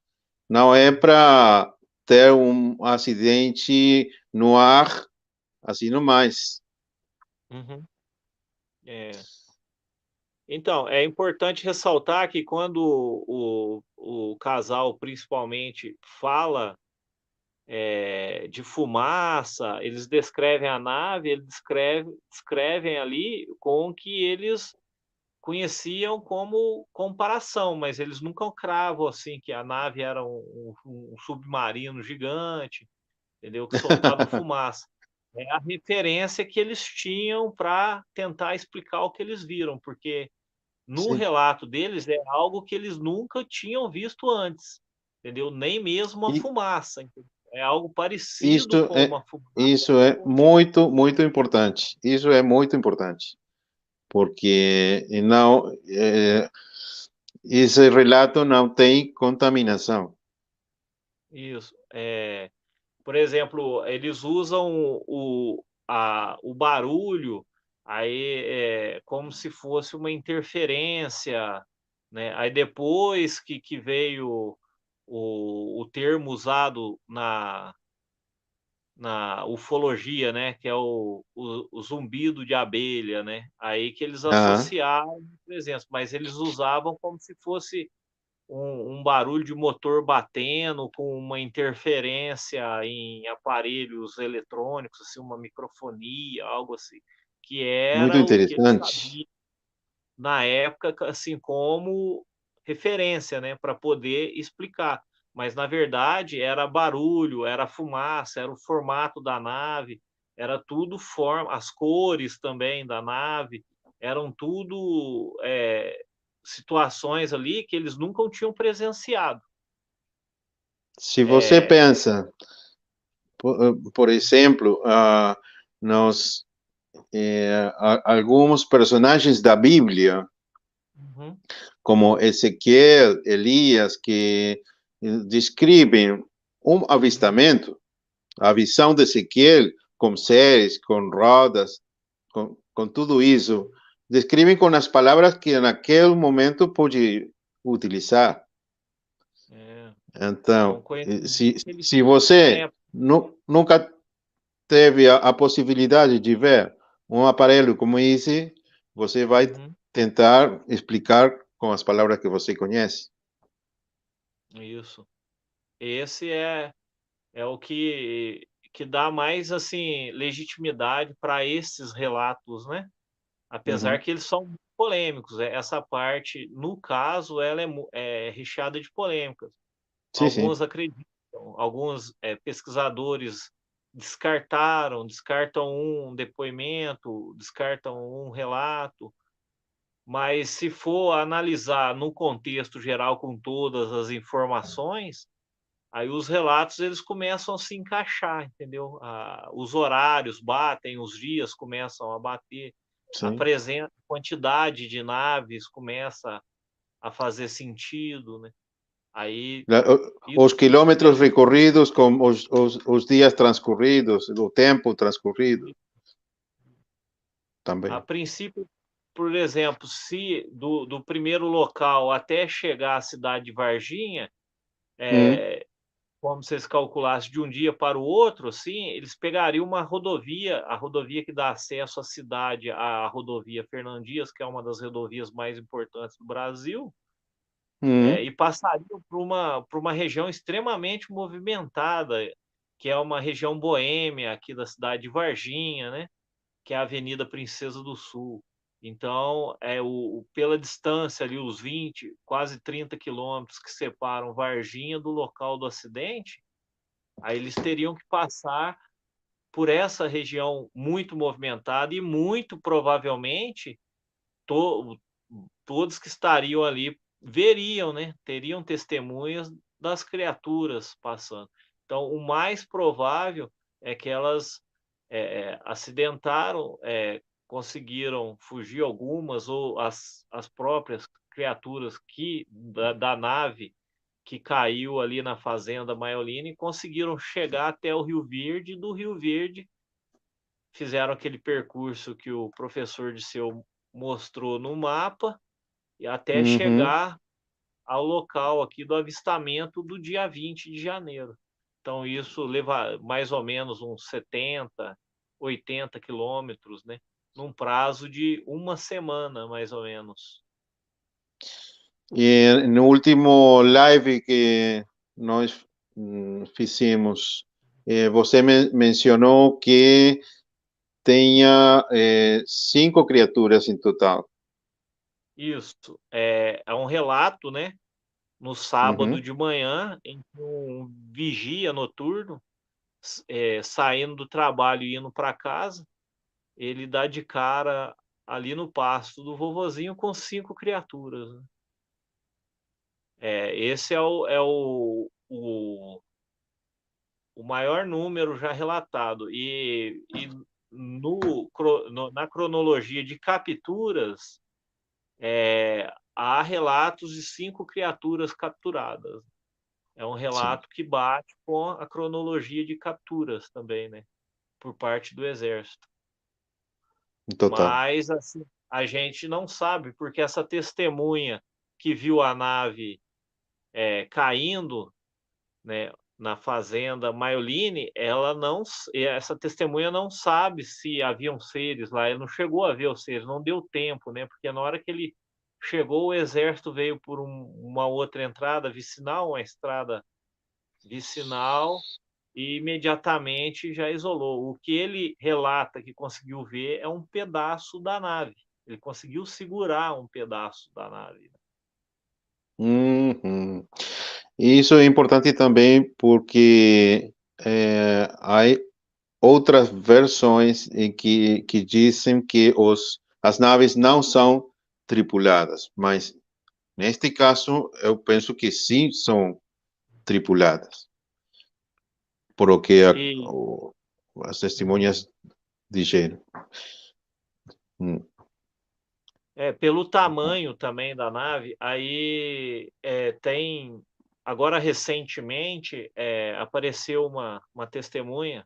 S2: não é para ter um acidente no ar, assim não mais.
S3: Uhum. É. Então, é importante ressaltar que quando o casal principalmente fala de fumaça, eles descrevem a nave, eles descrevem ali com o que eles conheciam como comparação, mas eles nunca cravam assim que a nave era um submarino gigante, entendeu? Que soltava fumaça. É a referência que eles tinham para tentar explicar o que eles viram, porque no
S2: Sim.
S3: relato deles é algo que eles nunca tinham visto antes, entendeu? Nem mesmo a
S2: E
S3: fumaça, entendeu? É algo parecido
S2: isso
S3: com
S2: é,
S3: uma fumaça,
S2: isso é
S3: com tipo.
S2: muito, muito importante. Isso é muito importante, porque não, esse relato não tem contaminação.
S3: Isso. Por exemplo, eles usam o barulho aí como se fosse uma interferência, né? Aí depois que veio o termo usado na ufologia, né, que é o zumbido de abelha, né? Aí que eles
S2: Ah,
S3: associaram a presença, mas eles usavam como se fosse um barulho de motor batendo com uma interferência em aparelhos eletrônicos, assim, uma microfonia, algo assim, que
S2: muito
S3: era o que eles
S2: interessante.
S3: sabiam. na época, assim, como referência, né, para poder explicar. Mas, na verdade, era barulho, era fumaça, era o formato da nave, era tudo forma, as cores também da nave, eram tudo situações ali que eles nunca tinham presenciado.
S2: Se você
S3: É,
S2: pensa, por exemplo, nos alguns personagens da Bíblia,
S3: uhum,
S2: como Ezequiel, Elias, que descrevem um
S3: uhum,
S2: avistamento, a visão de Ezequiel com seres, com rodas, com tudo isso, descrevem com as palavras que naquele momento pode utilizar.
S3: é um
S2: Então,
S3: conhecimento que eles
S2: se
S3: tinham na
S2: você
S3: época.
S2: nunca teve a possibilidade de ver um aparelho como esse, você vai
S3: Uhum,
S2: tentar explicar com as palavras que você conhece.
S3: isso. Esse é o que dá mais, assim, legitimidade para esses relatos, né. Apesar
S2: Uhum.
S3: que eles são polêmicos, essa parte, no caso, ela é recheada de polêmicas.
S2: Sim,
S3: Alguns
S2: sim.
S3: acreditam, alguns, pesquisadores descartam um depoimento, descartam um relato, mas se for analisar no contexto geral com todas as informações, aí os relatos eles começam a se encaixar, entendeu? Os horários batem, os dias começam a bater, a
S2: Sim.
S3: presença, quantidade de naves começa a fazer sentido, né? Aí isso
S2: Os quilômetros
S3: é,
S2: recorridos com os dias transcorridos, o tempo transcorrido
S3: a
S2: também.
S3: princípio, por exemplo, se do primeiro local até chegar à cidade de Varginha,
S2: Uhum.
S3: é, como se eles calculassem de um dia para o outro, assim, eles pegariam uma rodovia, a rodovia que dá acesso à cidade, a rodovia Fernão Dias, que é uma das rodovias mais importantes do Brasil,
S2: Uhum.
S3: e passariam por uma região extremamente movimentada, que é uma região boêmia aqui da cidade de Varginha, né, que é a Avenida Princesa do Sul. Então, pela distância ali, os 20, quase 30 quilômetros que separam Varginha do local do acidente, aí eles teriam que passar por essa região muito movimentada e muito provavelmente to todos que estariam ali veriam, né, teriam testemunhas das criaturas passando. Então, o mais provável é que elas, acidentaram, conseguiram fugir algumas ou as próprias criaturas que da nave que caiu ali na fazenda Maiolina e conseguiram chegar até o Rio Verde, e do Rio Verde fizeram aquele percurso que o professor Disseu mostrou no mapa, e até
S2: Uhum.
S3: chegar ao local aqui do avistamento do dia 20 de janeiro. Então isso leva mais ou menos uns 70, 80 quilômetros, né, num prazo de uma semana, mais ou menos.
S2: E no último live que nós fizemos, você mencionou que tenha 5 criaturas em total.
S3: Isso, é um relato, né, no sábado
S2: Uhum.
S3: de manhã, em que um vigia noturno, saindo do trabalho e indo para casa, ele dá de cara ali no pasto do vovozinho com 5 criaturas, né. Esse o maior número já relatado. E na cronologia de capturas, há relatos de 5 criaturas capturadas. É um
S2: Sim,
S3: relato que bate com a cronologia de capturas também, né, por parte do exército.
S2: em total.
S3: Mas, assim, a gente não sabe, porque essa testemunha que viu a nave, caindo, né, na fazenda Maiolini, essa testemunha não sabe se haviam seres lá, ele não chegou a ver os seres, não deu tempo, né, porque na hora que ele chegou, o exército veio por uma outra entrada vicinal, uma estrada vicinal, e imediatamente já isolou. O que ele relata que conseguiu ver é um pedaço da nave. Ele conseguiu segurar um pedaço da nave.
S2: Uhum. Isso é importante também porque há outras versões em que dizem que as naves não são tripuladas, mas neste caso eu penso que sim são tripuladas, por o que
S3: E
S2: as testemunhas disseram.
S3: pelo tamanho também da nave, aí tem. Agora, recentemente, apareceu uma testemunha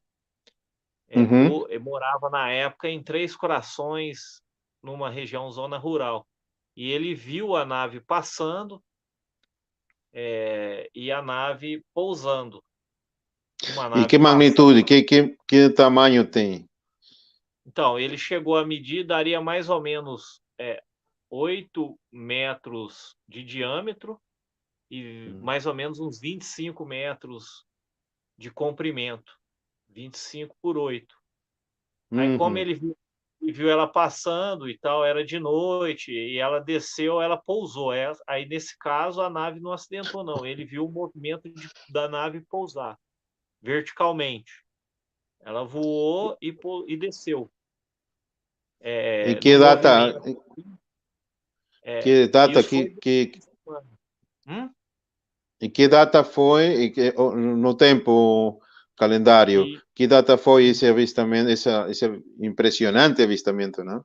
S2: Uhum.
S3: morava na época em Três Corações, numa região zona rural. E ele viu a nave passando e a nave pousando. Uma
S2: E
S3: nave
S2: que magnitude,
S3: passando.
S2: que tamanho tem?
S3: Então, ele chegou a medir, daria mais ou menos 8 metros de diâmetro e mais ou menos uns 25 metros de comprimento. 25 por 8. Aí, como
S2: Uhum.
S3: ele viu ela passando e tal, era de noite, e ela desceu, ela pousou. Aí, nesse caso, a nave não acidentou, não. Ele viu o movimento da nave pousar verticalmente. Ela voou e desceu.
S2: E
S3: No
S2: que data,
S3: movimento.
S2: que data,
S3: Isso foi. Hum?
S2: e que data foi, no tempo calendário,
S3: E
S2: que data foi esse avistamento, esse impressionante avistamento, não?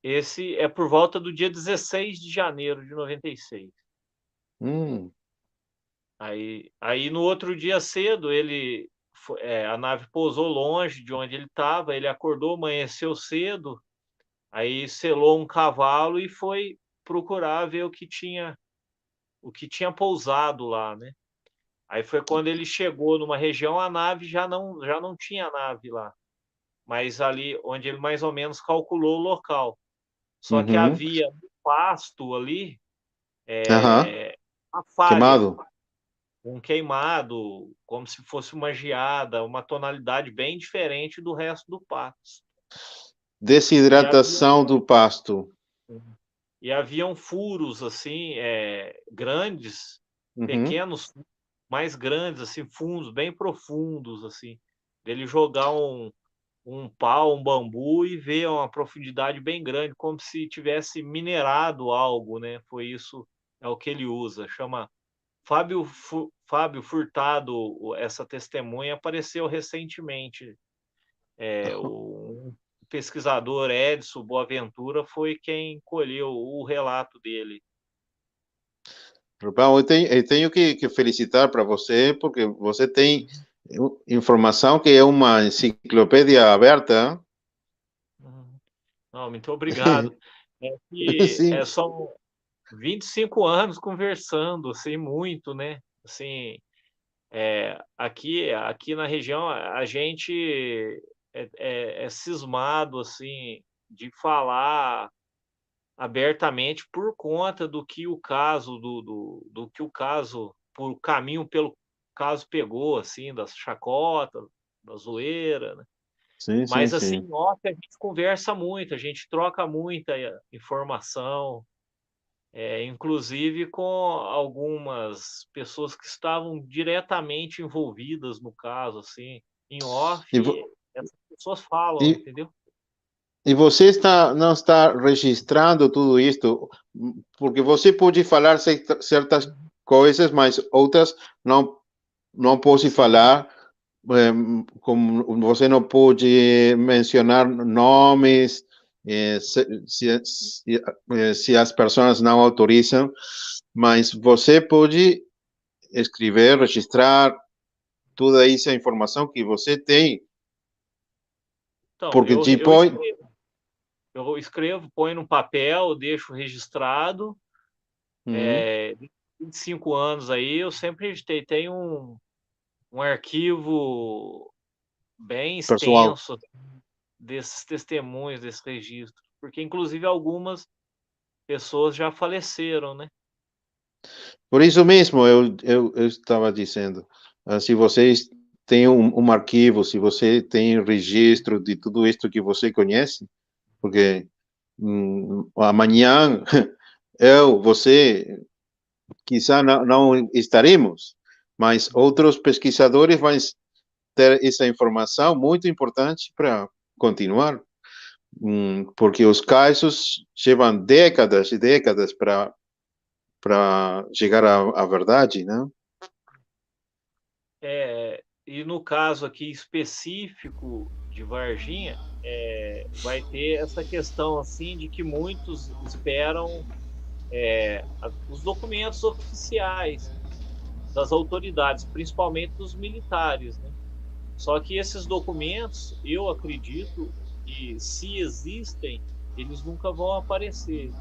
S3: esse é por volta do dia 16 de janeiro de 96.
S2: Hum,
S3: Aí no outro dia cedo, a nave pousou longe de onde ele estava, ele acordou, amanheceu cedo, aí selou um cavalo e foi procurar ver o que tinha pousado lá, né? Aí foi quando ele chegou numa região, a nave já não tinha nave lá, mas ali onde ele mais ou menos calculou o local. Só que
S2: uhum,
S3: havia um pasto ali,
S2: aham,
S3: uma falha,
S2: queimado.
S3: um queimado, como se fosse uma geada, uma tonalidade bem diferente do resto do pasto. E havia
S2: Desidratação do pasto.
S3: e haviam furos assim, grandes,
S2: Uhum.
S3: pequenos, mais grandes, assim, fundos bem profundos, assim, dele jogar um pau, um bambu e ver uma profundidade bem grande, como se tivesse minerado algo, né? Foi isso, é o que ele usa, chama Fábio Furtado. Essa testemunha apareceu recentemente. O pesquisador Edson Boaventura foi quem colheu o relato dele.
S2: Bom, eu tenho que felicitar para você, porque você tem informação que é uma enciclopédia aberta.
S3: Uhum. Não, muito obrigado.
S2: Sim,
S3: São 25 anos conversando, assim, muito, né? Assim, aqui na região a gente é cismado, assim, de falar abertamente por conta do que o caso do que o caso por caminho pelo caso pegou, assim, das chacotas, da zoeira, né.
S2: sim, sim,
S3: Mas, assim,
S2: sim.
S3: em off a gente conversa muito, a gente troca muita informação, inclusive com algumas pessoas que estavam diretamente envolvidas no caso, assim, em off,
S2: E, vo-
S3: essas pessoas falam,
S2: e,
S3: entendeu?
S2: e você não está registrando tudo isto, porque você pode falar certas coisas, mas outras não pode
S3: Sim.
S2: falar, como você não pode mencionar nomes, se as pessoas não autorizam, mas você pode escrever, registrar toda essa informação que você tem,
S3: Então,
S2: porque
S3: eu escrevo, ponho no papel, deixo registrado.
S2: Uhum,
S3: 25 anos aí, eu sempre registrei. Tem um arquivo bem
S2: pessoal.
S3: extenso desses testemunhos, desses registros, porque inclusive algumas pessoas já faleceram, né?
S2: Por isso mesmo eu estava dizendo, se vocês têm um arquivo, se você tem registro de tudo isto que você conhece, porque amanhã você, quizá não estaremos, mas outros pesquisadores vão ter essa informação muito importante para continuar, porque os casos levam décadas e décadas para chegar à verdade, né?
S3: E no caso aqui específico de Varginha, vai ter essa questão assim de que muitos esperam os documentos oficiais das autoridades, principalmente dos militares, né? Só que esses documentos, eu acredito que se existem, eles nunca vão aparecer.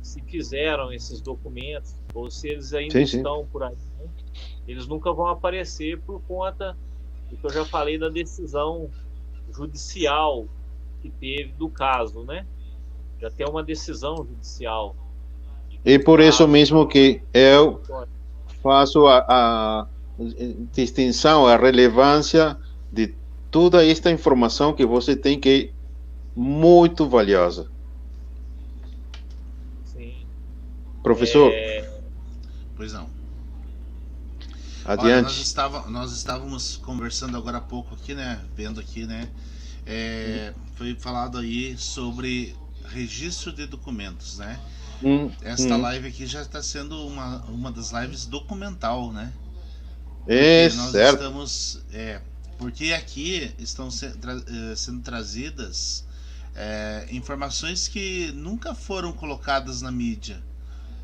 S3: Se fizeram esses documentos, ou se eles ainda estão por aí, né? Eles nunca vão aparecer por conta do que eu já falei da decisão judicial que teve do caso, né? Já tem uma decisão judicial.
S2: E por isso mesmo que eu faço a distinção, a relevância de toda esta informação que você tem, que é muito valiosa.
S3: Sim.
S2: Professor?
S1: Pois não.
S2: Adiante.
S1: Olha, nós estávamos conversando agora há pouco aqui, né? Vendo aqui, né? Foi falado aí sobre registro de documentos, né? Esta live aqui já está sendo uma das lives documental, né? Porque nós
S2: certo.
S1: estamos... porque aqui estão sendo trazidas informações que nunca foram colocadas na mídia,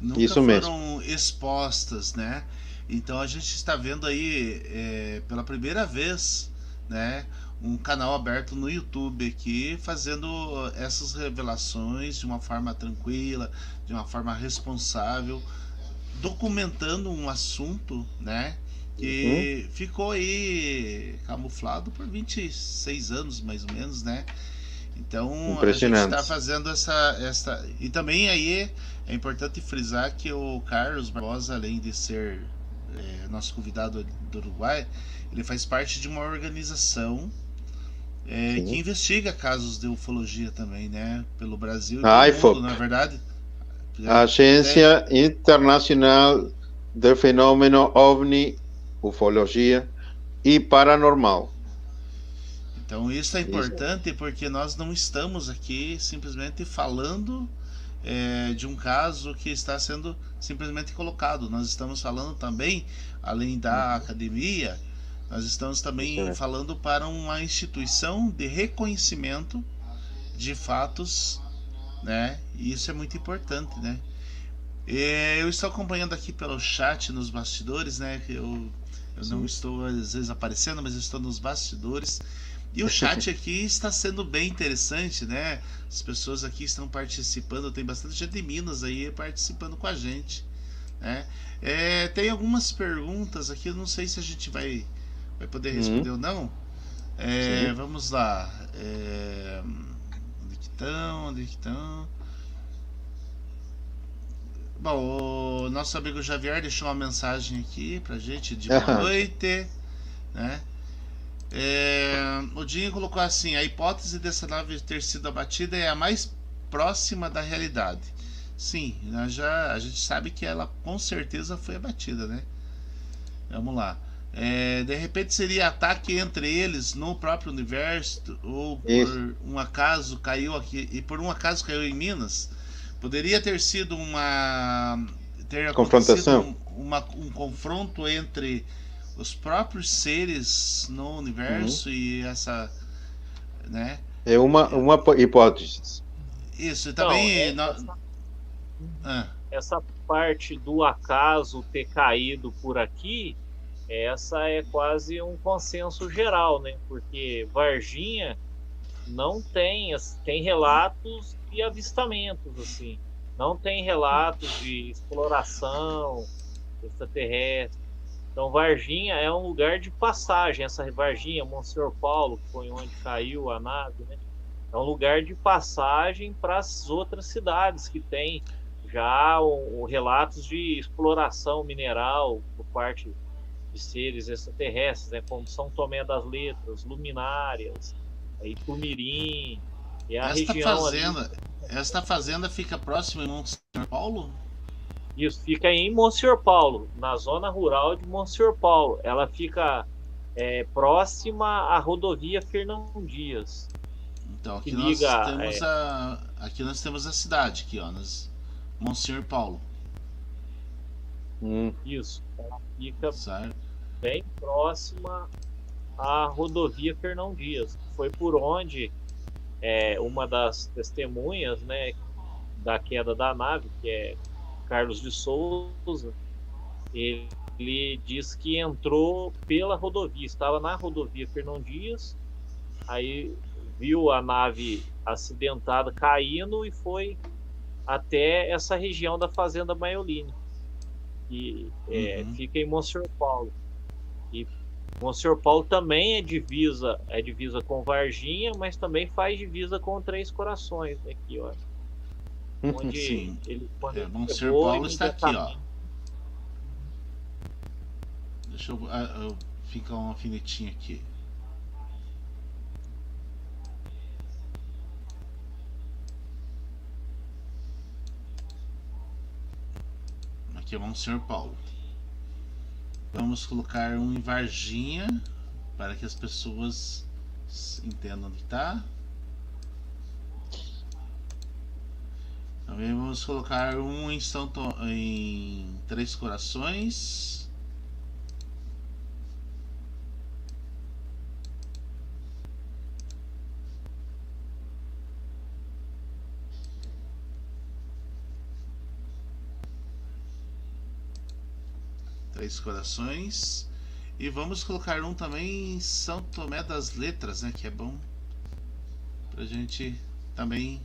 S1: nunca
S2: Isso
S1: foram
S2: mesmo.
S1: expostas, né? Então a gente está vendo aí pela primeira vez, né, um canal aberto no YouTube aqui fazendo essas revelações de uma forma tranquila, de uma forma responsável, documentando um assunto, né, que ficou aí camuflado por 26 anos mais ou menos, né? Então a gente está fazendo essa. E também aí é importante frisar que o Carlos Barbosa, além de ser nosso convidado do Uruguai, ele faz parte de uma organização que investiga casos de ufologia também, né? Pelo Brasil e pelo mundo, não é verdade?
S2: A Agência Internacional do Fenômeno OVNI, Ufologia e Paranormal.
S1: Então isso é importante porque nós não estamos aqui simplesmente falando de um caso que está sendo simplesmente colocado. Nós estamos falando também, além da academia, nós estamos também falando para uma instituição de reconhecimento de fatos, né? E isso é muito importante, né? Eu estou acompanhando aqui pelo chat nos bastidores, né? Eu não estou às vezes aparecendo, mas eu estou nos bastidores. E o chat aqui está sendo bem interessante, né? As pessoas aqui estão participando, tem bastante gente de Minas aí participando com a gente, né? Tem algumas perguntas aqui, eu não sei se a gente vai poder responder ou não. Vamos lá. Onde que estão? Bom, o nosso amigo Javier deixou uma mensagem aqui pra gente de boa noite, né? O Dinho colocou assim: a hipótese dessa nave ter sido abatida é a mais próxima da realidade. Sim, a gente sabe que ela com certeza foi abatida, né? Vamos lá. De repente seria ataque entre eles no próprio universo, ou por um acaso caiu aqui, e por um acaso caiu em Minas. Poderia ter sido ter
S2: confrontação,
S1: um confronto entre os próprios seres no universo e essa, né?
S2: É uma hipótese.
S1: Isso, e também
S3: essa parte do acaso ter caído por aqui, essa é quase um consenso geral, né? Porque Varginha não tem relatos de avistamentos, assim. Não tem relatos de exploração extraterrestre. Então Varginha é um lugar de passagem. Essa Varginha, Monsenhor Paulo, que foi onde caiu a nave, né? É um lugar de passagem para as outras cidades que tem já relatos de exploração mineral por parte de seres extraterrestres, né? Como São Tomé das Letras, Luminárias, Itumirim, e a região
S1: fazenda,
S3: ali.
S1: Esta fazenda fica próxima em Monsenhor Paulo?
S3: Isso fica em Monsenhor Paulo, na zona rural de Monsenhor Paulo. Ela fica próxima à rodovia Fernão Dias,
S1: Então
S3: que
S1: aqui nós
S3: liga.
S1: temos a cidade aqui, ó, Monsenhor Paulo,
S3: Isso, ela fica
S1: certo?
S3: bem próxima à rodovia Fernão Dias. Foi por onde uma das testemunhas, né, da queda da nave, que é Carlos de Souza, ele diz que entrou pela rodovia, estava na rodovia Fernão Dias, aí viu a nave acidentada caindo e foi até essa região da Fazenda Maioline, que fica em Monsenhor Paulo. E Monsenhor Paulo também é divisa com Varginha, mas também faz divisa com Três Corações, né, aqui, ó. Onde
S1: Sim,
S3: quando ele
S1: Monsenhor
S3: chegou,
S1: Paulo está aqui, ó.
S3: imediatamente.
S1: Deixa eu fica um alfinetinho aqui. Aqui é Monsenhor Paulo. Vamos colocar um em Varginha para que as pessoas entendam onde está. Também vamos colocar um em Três Corações. Três Corações. E vamos colocar um também em São Tomé das Letras, né? Que é bom pra gente também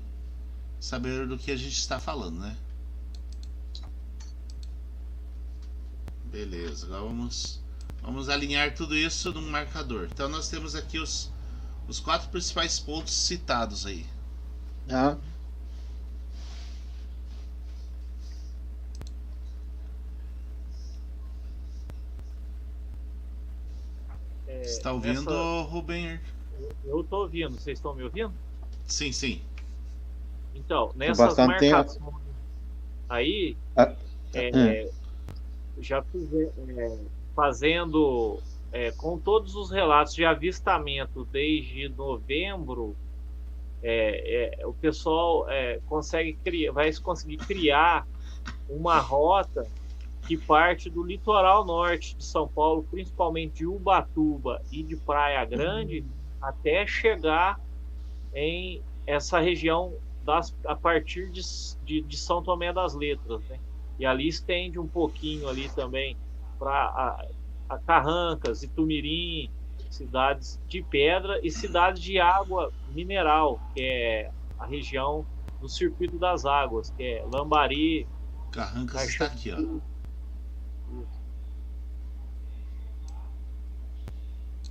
S1: saber do que a gente está falando, né? Beleza, agora vamos alinhar tudo isso num marcador. Então nós temos aqui os 4 principais pontos citados aí.
S2: Ah,
S1: Está ouvindo, Rubem?
S3: Eu estou ouvindo, vocês estão me ouvindo?
S1: Sim, sim.
S3: Então, nessas
S2: bastante tempo.
S3: marcações aí,
S2: Ah,
S3: já fazendo com todos os relatos de avistamento desde novembro, o pessoal vai conseguir criar uma rota que parte do litoral norte de São Paulo, principalmente de Ubatuba e de Praia Grande, até chegar em essa região a partir de São Tomé das Letras, né? E ali estende um pouquinho ali também para a Carrancas, Itumirim, cidades de pedra e cidades de água mineral, que é a região do Circuito das Águas, que é Lambari,
S1: Carrancas está aqui, ó.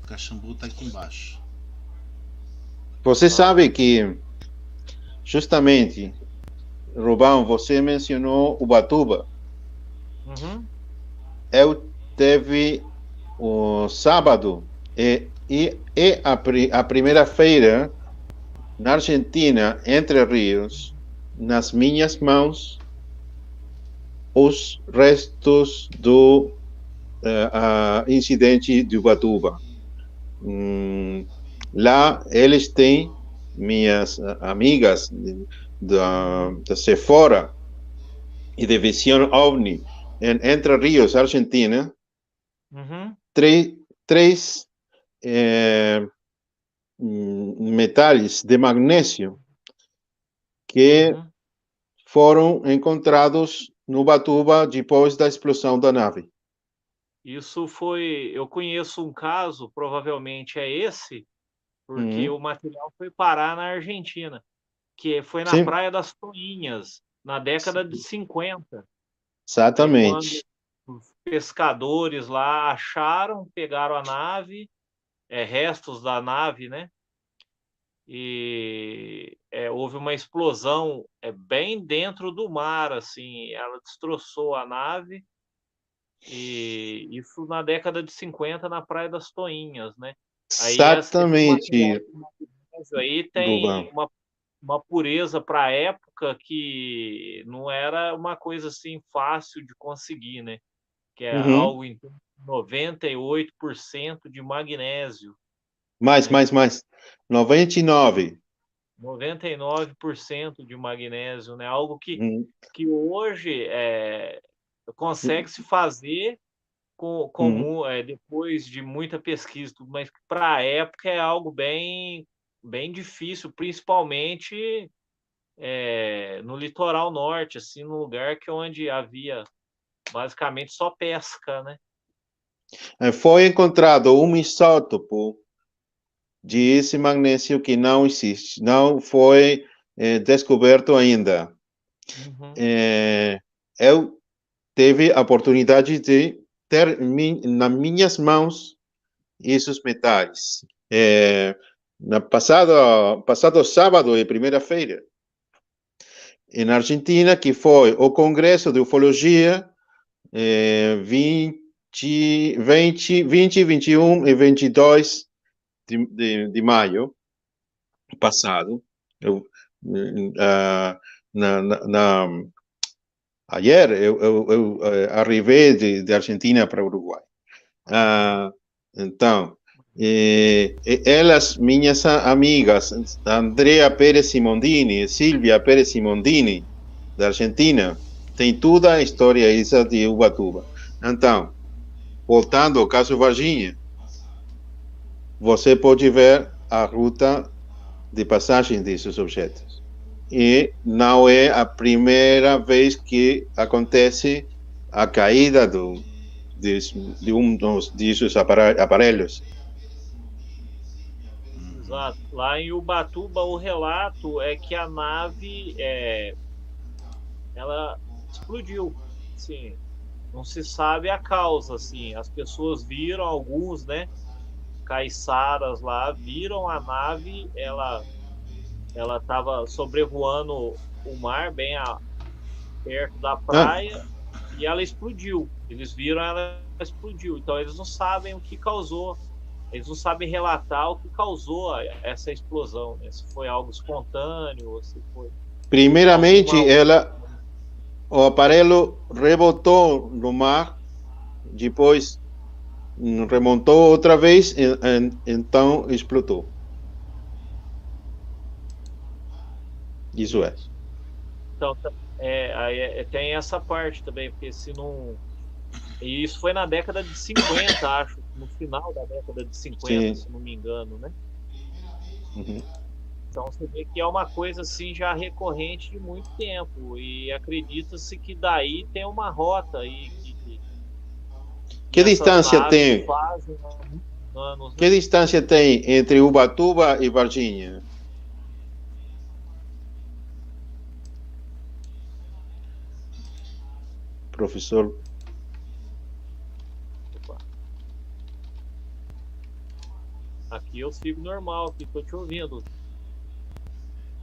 S1: Caxambu está aqui embaixo.
S2: Você sabe que, justamente, Rubão, você mencionou Ubatuba. Eu teve o sábado e a primeira feira na Argentina, Entre Rios, nas minhas mãos, os restos do incidente de Ubatuba. Lá eles têm minhas amigas da Sephora e de Visión OVNI em Entre Rios, Argentina, três metais de magnésio que foram encontrados no Ubatuba depois da explosão da nave.
S3: Isso foi. Eu conheço um caso, provavelmente é esse, porque o material foi parar na Argentina, que foi na Praia das Toinhas, na década de 50.
S2: Exatamente.
S3: Aí, quando os pescadores lá acharam, pegaram a nave, restos da nave, né? E houve uma explosão bem dentro do mar, assim, ela destroçou a nave. E isso na década de 50 na Praia das Toinhas, né? Aí
S2: Exatamente.
S3: aí tem uma pureza para a época que não era uma coisa assim fácil de conseguir, né? Que é
S2: Uhum.
S3: algo em 98% de magnésio,
S2: Mais,
S3: né?
S2: 99.
S3: 99% de magnésio, né? Algo
S2: Uhum.
S3: que hoje consegue se fazer
S2: Uhum.
S3: depois de muita pesquisa, tudo, mas para a época é algo bem, bem difícil, principalmente no litoral norte, assim, num lugar que onde havia basicamente só pesca, né?
S2: Foi encontrado um isótopo de esse magnésio que não existe, não foi descoberto ainda.
S3: Uhum.
S2: Eu tive a oportunidade de ter nas minhas mãos esses metais. Na passado sábado, primeira-feira, na Argentina, que foi o Congresso de Ufologia 20, 21 e 22 de maio passado. Eu, ayer eu arrivei de Argentina para Uruguai. Então, elas, minhas amigas, Andrea Pérez Simondini, Silvia Pérez Simondini, da Argentina, tem toda a história essa de Ubatuba. Então, voltando ao caso Varginha, você pode ver a ruta de passagem desses objetos. E não é a primeira vez que acontece a caída de um desses aparelhos.
S3: Exato. Lá em Ubatuba, o relato é que a nave ela explodiu. Sim, não se sabe a causa, assim. As pessoas viram, alguns, né, caiçaras lá, viram a nave, ela estava sobrevoando o mar, perto da praia, e ela explodiu. Eles viram ela explodiu. Então eles não sabem o que causou. Eles não sabem relatar o que causou essa explosão, né? Se foi algo espontâneo, ou se foi
S2: Primeiramente,
S3: alguma...
S2: o aparelho rebotou no mar, depois remontou outra vez, então explodiu. Isso é.
S3: Então, tem essa parte também, porque se não... E isso foi na década de 50, acho, no final da década de 50,
S2: Sim.
S3: se não me engano, né?
S2: Uhum.
S3: Então você vê que é uma coisa assim já recorrente de muito tempo, e acredita-se que daí tem uma rota aí
S2: Que
S3: essas
S2: distância
S3: naves
S2: tem?
S3: fazem há muitos anos,
S2: Que
S3: né?
S2: distância tem entre Ubatuba e Varginha? Professor.
S3: Opa. Aqui eu sigo normal, aqui tô te ouvindo.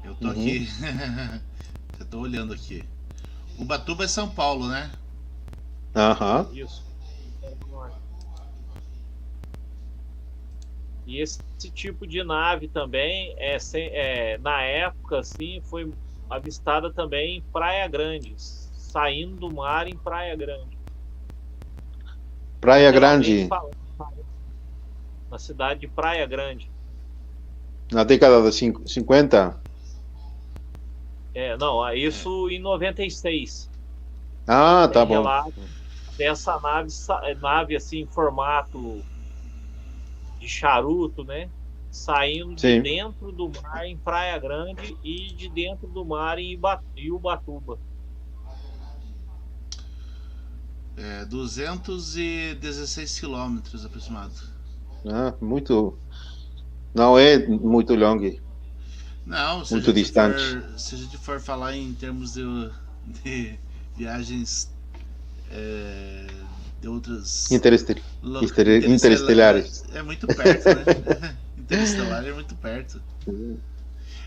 S1: Eu tô aqui. Eu tô olhando aqui. Ubatuba é São Paulo, né?
S2: Aham.
S3: Isso. E esse tipo de nave também na época assim foi avistada também em Praia Grande, saindo do mar em Praia Grande.
S2: Praia
S3: Literalmente
S2: Grande,
S3: falando, na cidade de Praia Grande.
S2: na década de 50?
S3: Não, isso em 96.
S2: Ah, tá
S3: Tem
S2: bom.
S3: relato dessa nave assim em formato de charuto, né? Saindo de
S2: Sim.
S3: dentro do mar em Praia Grande e de dentro do mar em Ubatuba.
S1: 216 quilômetros aproximado.
S2: Muito. Não é muito longe,
S1: Não,
S2: muito distante.
S1: se a gente for falar em termos de viagens de outras
S2: Interestelares.
S1: é muito perto, né? Interestelar é muito perto.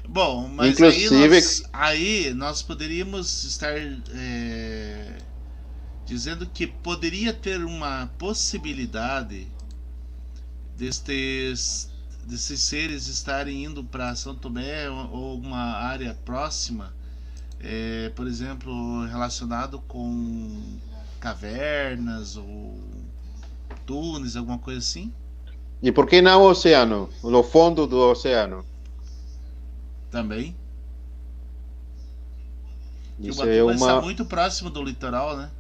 S1: Bom, mas
S2: Inclusive,
S1: aí nós poderíamos estar dizendo que poderia ter uma possibilidade desses seres estarem indo para São Tomé ou uma área próxima, por exemplo, relacionado com cavernas ou túneis, alguma coisa assim?
S2: E por que não o oceano? No fundo do oceano?
S1: Também. E
S2: Isso
S1: Ubatuba
S2: é
S1: está
S2: uma...
S1: muito próximo do litoral, né?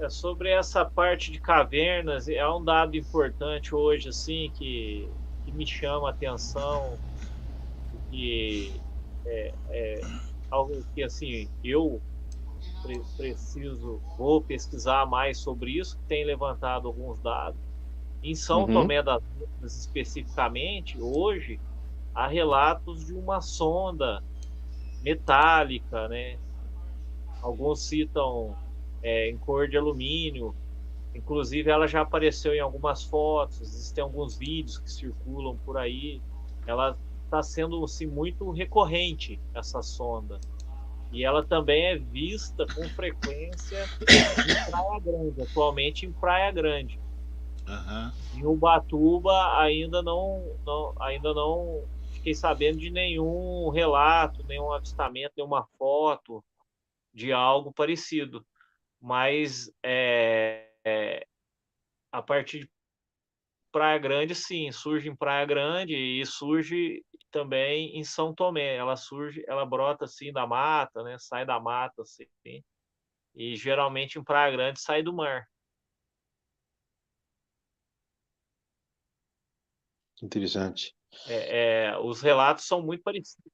S3: Sobre essa parte de cavernas, é um dado importante hoje, assim, que me chama a atenção, que é algo que, assim, eu vou pesquisar mais sobre isso, tem levantado alguns dados. Em São Tomé das Letras, especificamente, hoje, há relatos de uma sonda metálica, né? Alguns citam em cor de alumínio, inclusive ela já apareceu em algumas fotos, existem alguns vídeos que circulam por aí. Ela está sendo assim, muito recorrente, essa sonda. E ela também é vista com frequência em Praia Grande, atualmente em Praia Grande. Em Ubatuba ainda não fiquei sabendo de nenhum relato, nenhum avistamento, nenhuma foto de algo parecido. Mas a partir de Praia Grande, sim, surge em Praia Grande e surge também em São Tomé. Ela brota assim da mata, né? Sai da mata, assim, e geralmente em Praia Grande sai do mar.
S2: Interessante.
S3: Os relatos são muito parecidos.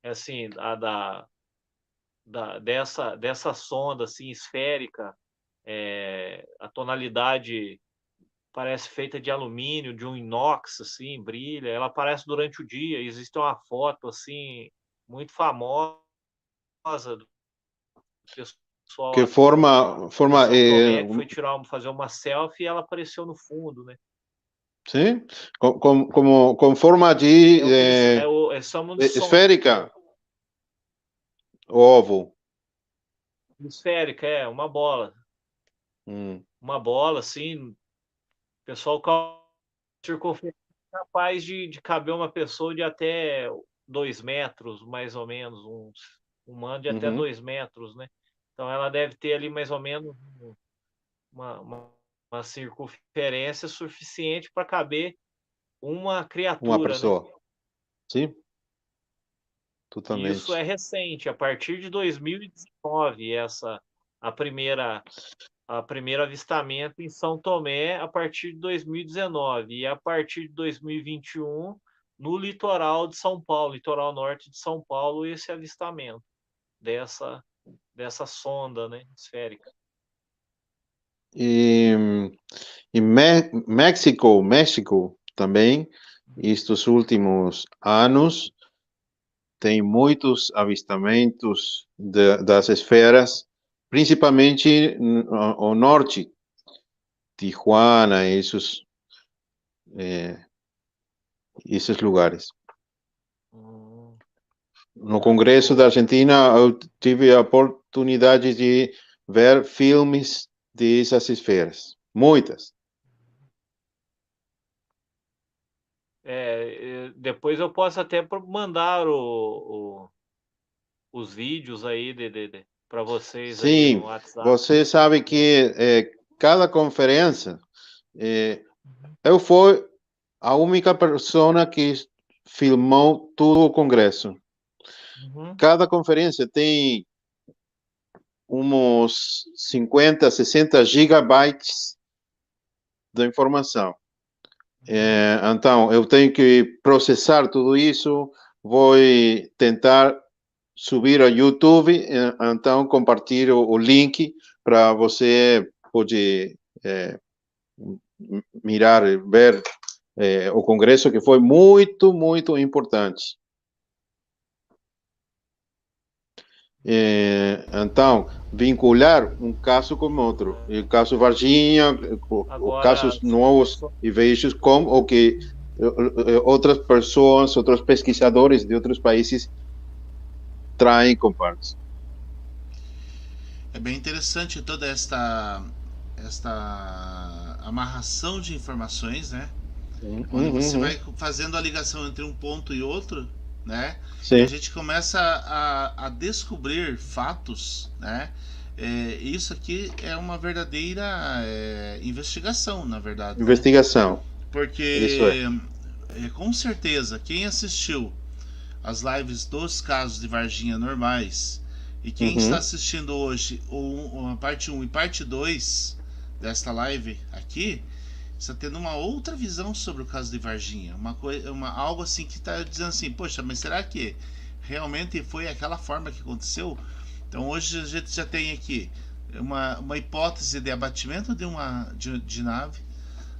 S3: Assim, dessa sonda assim, esférica, a tonalidade parece feita de alumínio, de um inox, assim, brilha. Ela aparece durante o dia. Existe uma foto assim muito famosa do pessoal
S2: Que
S3: lá
S2: forma
S3: em São Tomé que foi fazer uma selfie e ela apareceu no fundo, né?
S2: sim, com forma de
S3: Chamam de sonda
S2: esférica, ovo.
S3: esférica, uma bola. Uma bola, assim, o pessoal circunferência capaz de caber uma pessoa de até 2 metros, mais ou menos, um humano de até 2 metros, né? Então ela deve ter ali mais ou menos uma circunferência suficiente para caber uma criatura,
S2: Uma pessoa.
S3: né?
S2: Sim,
S3: E isso
S2: totalmente.
S3: é recente, a partir de 2019, a primeira primeiro avistamento em São Tomé a partir de 2019 e a partir de 2021 no litoral de São Paulo, litoral norte de São Paulo, esse avistamento dessa sonda, né, esférica.
S2: E México também, estes últimos anos, tem muitos avistamentos das esferas, principalmente ao norte, Tijuana, esses lugares. No Congresso da Argentina, eu tive a oportunidade de ver filmes dessas esferas, muitas.
S3: Depois eu posso até mandar os vídeos aí para vocês aí
S2: Sim,
S3: no WhatsApp.
S2: você sabe que cada conferência, eu fui a única pessoa que filmou todo o Congresso. Cada conferência tem uns 50, 60 gigabytes de informação. Então, eu tenho que processar tudo isso, vou tentar subir ao YouTube, então compartilho o link para você poder mirar, ver o congresso, que foi muito, muito importante. Então, vincular um caso com outro, o caso Varginha, casos novos e velhos, com o que outras pessoas, outros pesquisadores de outros países traem e compartem.
S1: É bem interessante toda esta amarração de informações, né? Onde
S2: Uhum,
S1: você
S2: uhum.
S1: vai fazendo a ligação entre um ponto e outro, né? E a
S2: Sim,
S1: gente começa a descobrir fatos, né? Isso aqui é uma verdadeira investigação, na verdade, né?
S2: investigação. Isso é.
S1: Porque com certeza quem assistiu as lives dos casos de Varginha normais e quem está
S2: Uhum,
S1: assistindo hoje a parte 1 e parte 2 desta live aqui está tendo uma outra visão sobre o caso de Varginha, algo assim que está dizendo assim, poxa, mas será que realmente foi aquela forma que aconteceu? Então hoje a gente já tem aqui uma hipótese de abatimento de nave.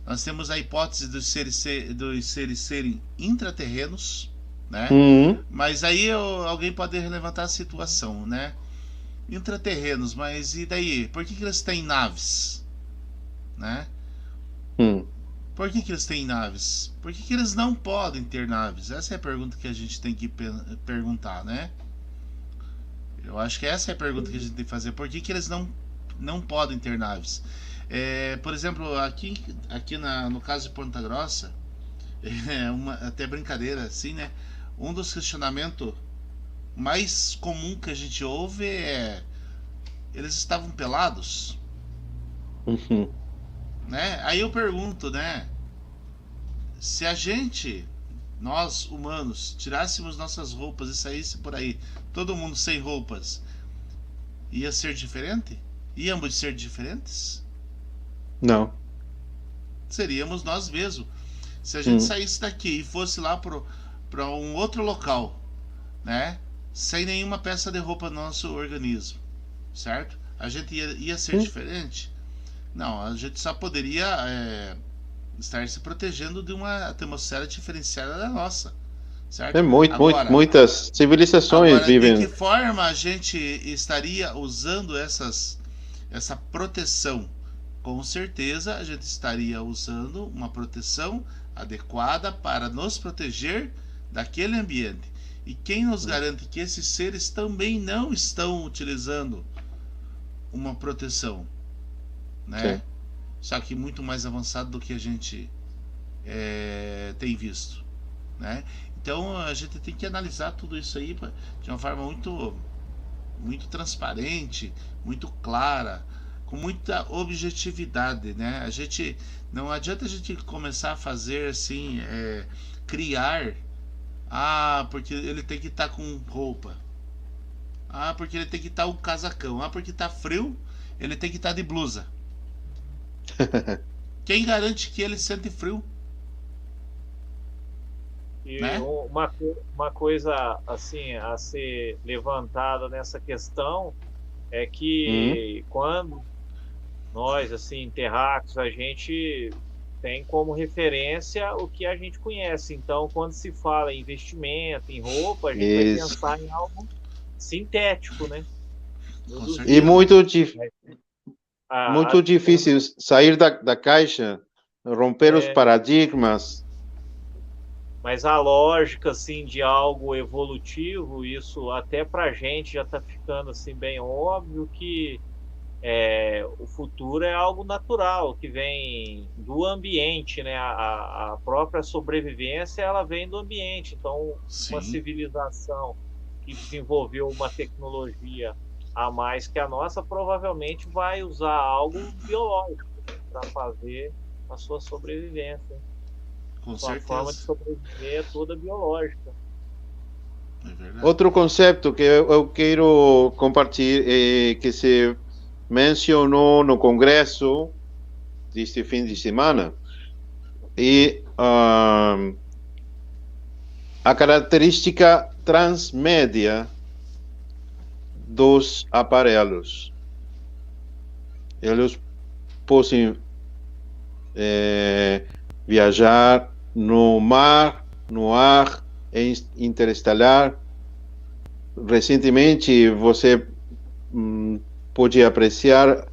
S1: Nós temos a hipótese dos seres serem intraterrenos, né?
S2: uhum,
S1: Mas aí alguém pode levantar a situação, né? Intraterrenos, mas e daí? Por que eles têm naves, né?
S2: uhum.
S1: Por que eles têm naves? Por que eles não podem ter naves? Essa é a pergunta que a gente tem que perguntar, né? Eu acho que essa é a pergunta que a gente tem que fazer. Por que eles não podem ter naves? Por exemplo, aqui no caso de Ponta Grossa, até brincadeira assim, né? Um dos questionamentos mais comum que a gente ouve é: eles estavam pelados,
S2: Uhum.
S1: né? Aí eu pergunto, né? Se a gente, nós humanos, tirássemos nossas roupas e saísse por aí, todo mundo sem roupas, ia ser diferente? Íamos ser diferentes?
S2: Não.
S1: Seríamos nós mesmos. Se a gente
S2: Uhum.
S1: saísse daqui e fosse lá para um outro local, né? Sem nenhuma peça de roupa no nosso organismo, certo? A gente ia ser
S2: Uhum.
S1: diferente? Não, a gente só poderia estar se protegendo de uma atmosfera diferenciada da nossa,
S2: É
S1: certo?
S2: muito, muitas civilizações
S1: Agora, de que
S2: vivem.
S1: forma a gente estaria usando essa proteção? Com certeza a gente estaria usando uma proteção adequada para nos proteger daquele ambiente. E quem nos garante que esses seres também não estão utilizando uma proteção, né?
S2: Sim.
S1: Só que muito mais avançado do que a gente tem visto, né? Então a gente tem que analisar tudo isso aí de uma forma muito transparente, muito clara, com muita objetividade, né? A gente não adianta a gente começar a fazer assim, criar, porque ele tem que estar com roupa, porque ele tem que estar um casacão, porque tá frio, ele tem que estar de blusa. Quem garante que ele sente frio,
S3: E
S1: né?
S3: uma coisa assim a ser levantada nessa questão é
S2: Uhum.
S3: que quando nós, assim, terráqueos, a gente tem como referência o que a gente conhece. Então, quando se fala em investimento, em roupa, a gente vai
S2: Isso.
S3: pensar em algo sintético, né?
S1: Com
S2: E
S1: certeza.
S2: muito,
S3: A,
S2: muito difícil sair da caixa, romper os
S3: é,
S2: paradigmas.
S3: mas a lógica, assim, de algo evolutivo, isso até pra gente já está ficando, assim, bem óbvio que o futuro é algo natural, que vem do ambiente, né? A própria sobrevivência, ela vem do ambiente. Então, uma
S1: Sim,
S3: civilização que desenvolveu uma tecnologia a mais que a nossa, provavelmente vai usar algo biológico para fazer a sua sobrevivência.
S1: com
S3: Sua forma de
S1: certeza.
S3: sobreviver é toda biológica.
S1: É verdade.
S2: Outro conceito que eu quero compartilhar que se mencionou no Congresso deste fim de semana e a característica transmédia dos aparelhos. Eles podem viajar no mar, no ar, interestelar. Recentemente, você pode apreciar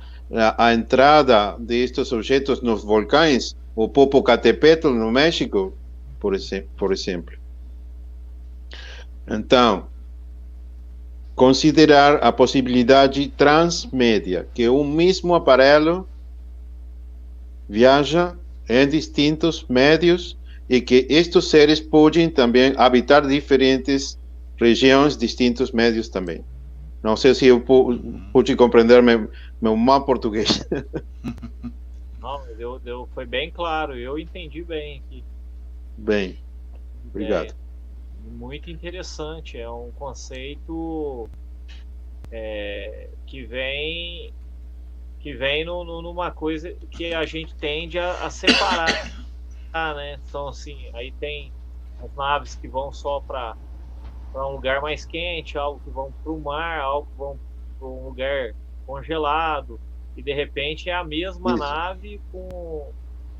S2: a entrada destes objetos nos vulcões, o Popocatépetl no México, por exemplo. Então, considerar a possibilidade transmédia, que um mesmo aparelho viaja em distintos médios e que estes seres podem também habitar diferentes regiões, distintos médios também. Não sei se eu pude compreender meu mau português.
S3: Não, foi bem claro, eu entendi bem aqui.
S2: Bem, obrigado.
S3: Muito interessante, é um conceito que vem numa coisa que a gente tende a separar, né? Então, assim, aí tem as naves que vão só para um lugar mais quente, algo que vão para o mar, algo que vão para um lugar congelado, e de repente é a mesma nave com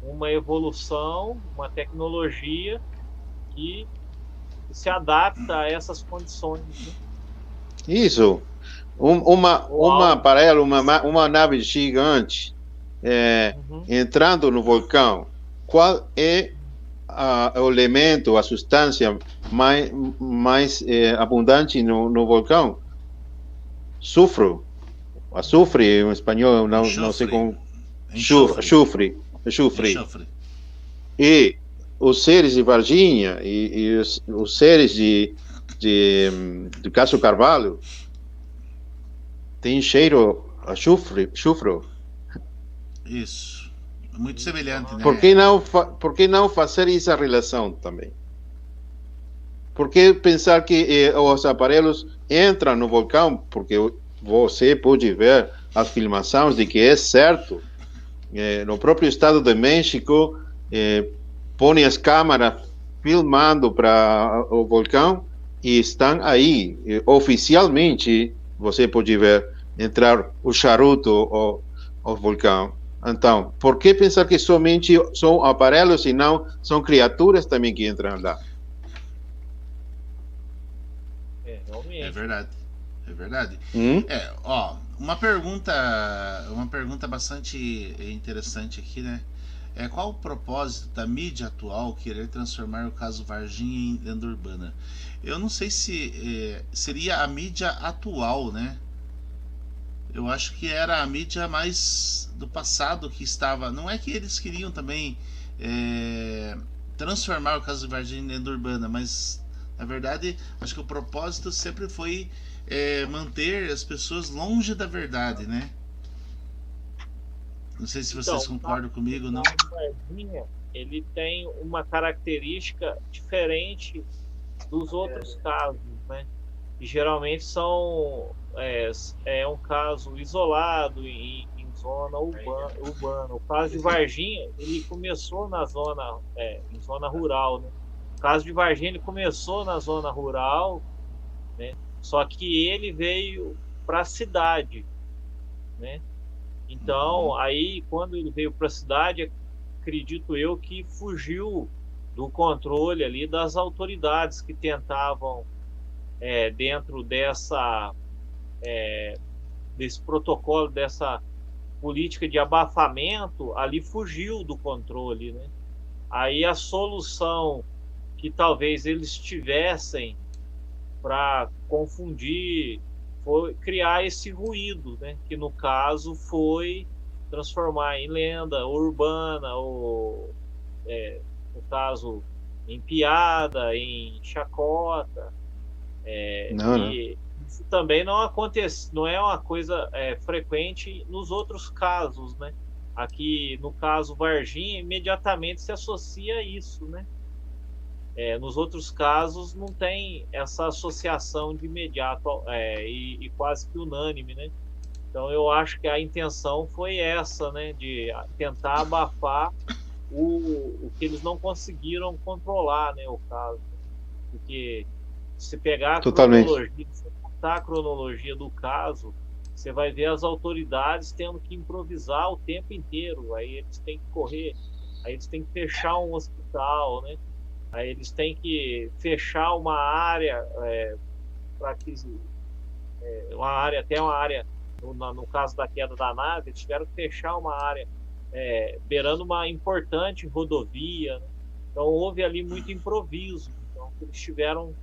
S3: uma evolução, uma tecnologia que se adapta a essas condições. Né?
S2: Isso. Uma aparelho, uma nave gigante entrando no vulcão. Qual é o elemento, a substância mais abundante no vulcão? Azufre em espanhol, não sei como. Enxofre. E os seres de Varginha e os seres de Cássio Carvalho têm cheiro a chufre.
S1: Isso. Muito semelhante, né?
S2: Por que não fazer essa relação também? Por que pensar que os aparelhos entram no vulcão? Porque você pode ver as filmações de que é certo. No próprio estado de México, põe as câmeras filmando para o vulcão e estão aí. Oficialmente, você pode ver entrar o charuto ao vulcão. Então, por que pensar que somente são aparelhos e não são criaturas também que entram lá?
S1: É verdade. É verdade. Uma pergunta bastante interessante aqui, né? Qual o propósito da mídia atual querer transformar o caso Varginha em lenda urbana? Eu não sei se seria a mídia atual, né? Eu acho que era a mídia mais do passado que estava. Não é que eles queriam também transformar o caso de Varginha em lenda urbana, mas na verdade acho que o propósito sempre foi manter as pessoas longe da verdade, né? Não sei se vocês concordam comigo ou não.
S3: O Varginha, ele tem uma característica diferente dos outros casos, né? E geralmente é um caso isolado em zona urbana. O caso de Varginha, ele começou na em zona rural, né? O caso de Varginha, ele começou na zona rural, né? Só que ele veio para a cidade, né? Então, aí, quando ele veio para a cidade, acredito eu que fugiu do controle ali das autoridades que tentavam, dentro desse protocolo, dessa política de abafamento, ali fugiu do controle, né? Aí a solução que talvez eles tivessem para confundir foi criar esse ruído, né? Que no caso foi transformar em lenda urbana, ou no caso em piada, em chacota. E isso também não acontece, não é uma coisa frequente nos outros casos, né? Aqui no caso Varginha, imediatamente se associa a isso, né? Nos outros casos não tem essa associação de imediato e quase que unânime, né? Então eu acho que a intenção foi essa, né? De tentar abafar o que eles não conseguiram controlar, né? O caso. Porque se pegar a cronologia do caso, você vai ver as autoridades tendo que improvisar o tempo inteiro. Aí eles têm que correr, aí eles têm que fechar um hospital, né? Aí eles têm que fechar uma área para que uma área, no caso da queda da nave, eles tiveram que fechar uma área beirando uma importante rodovia, né? Então houve ali muito improviso. Então eles tiveram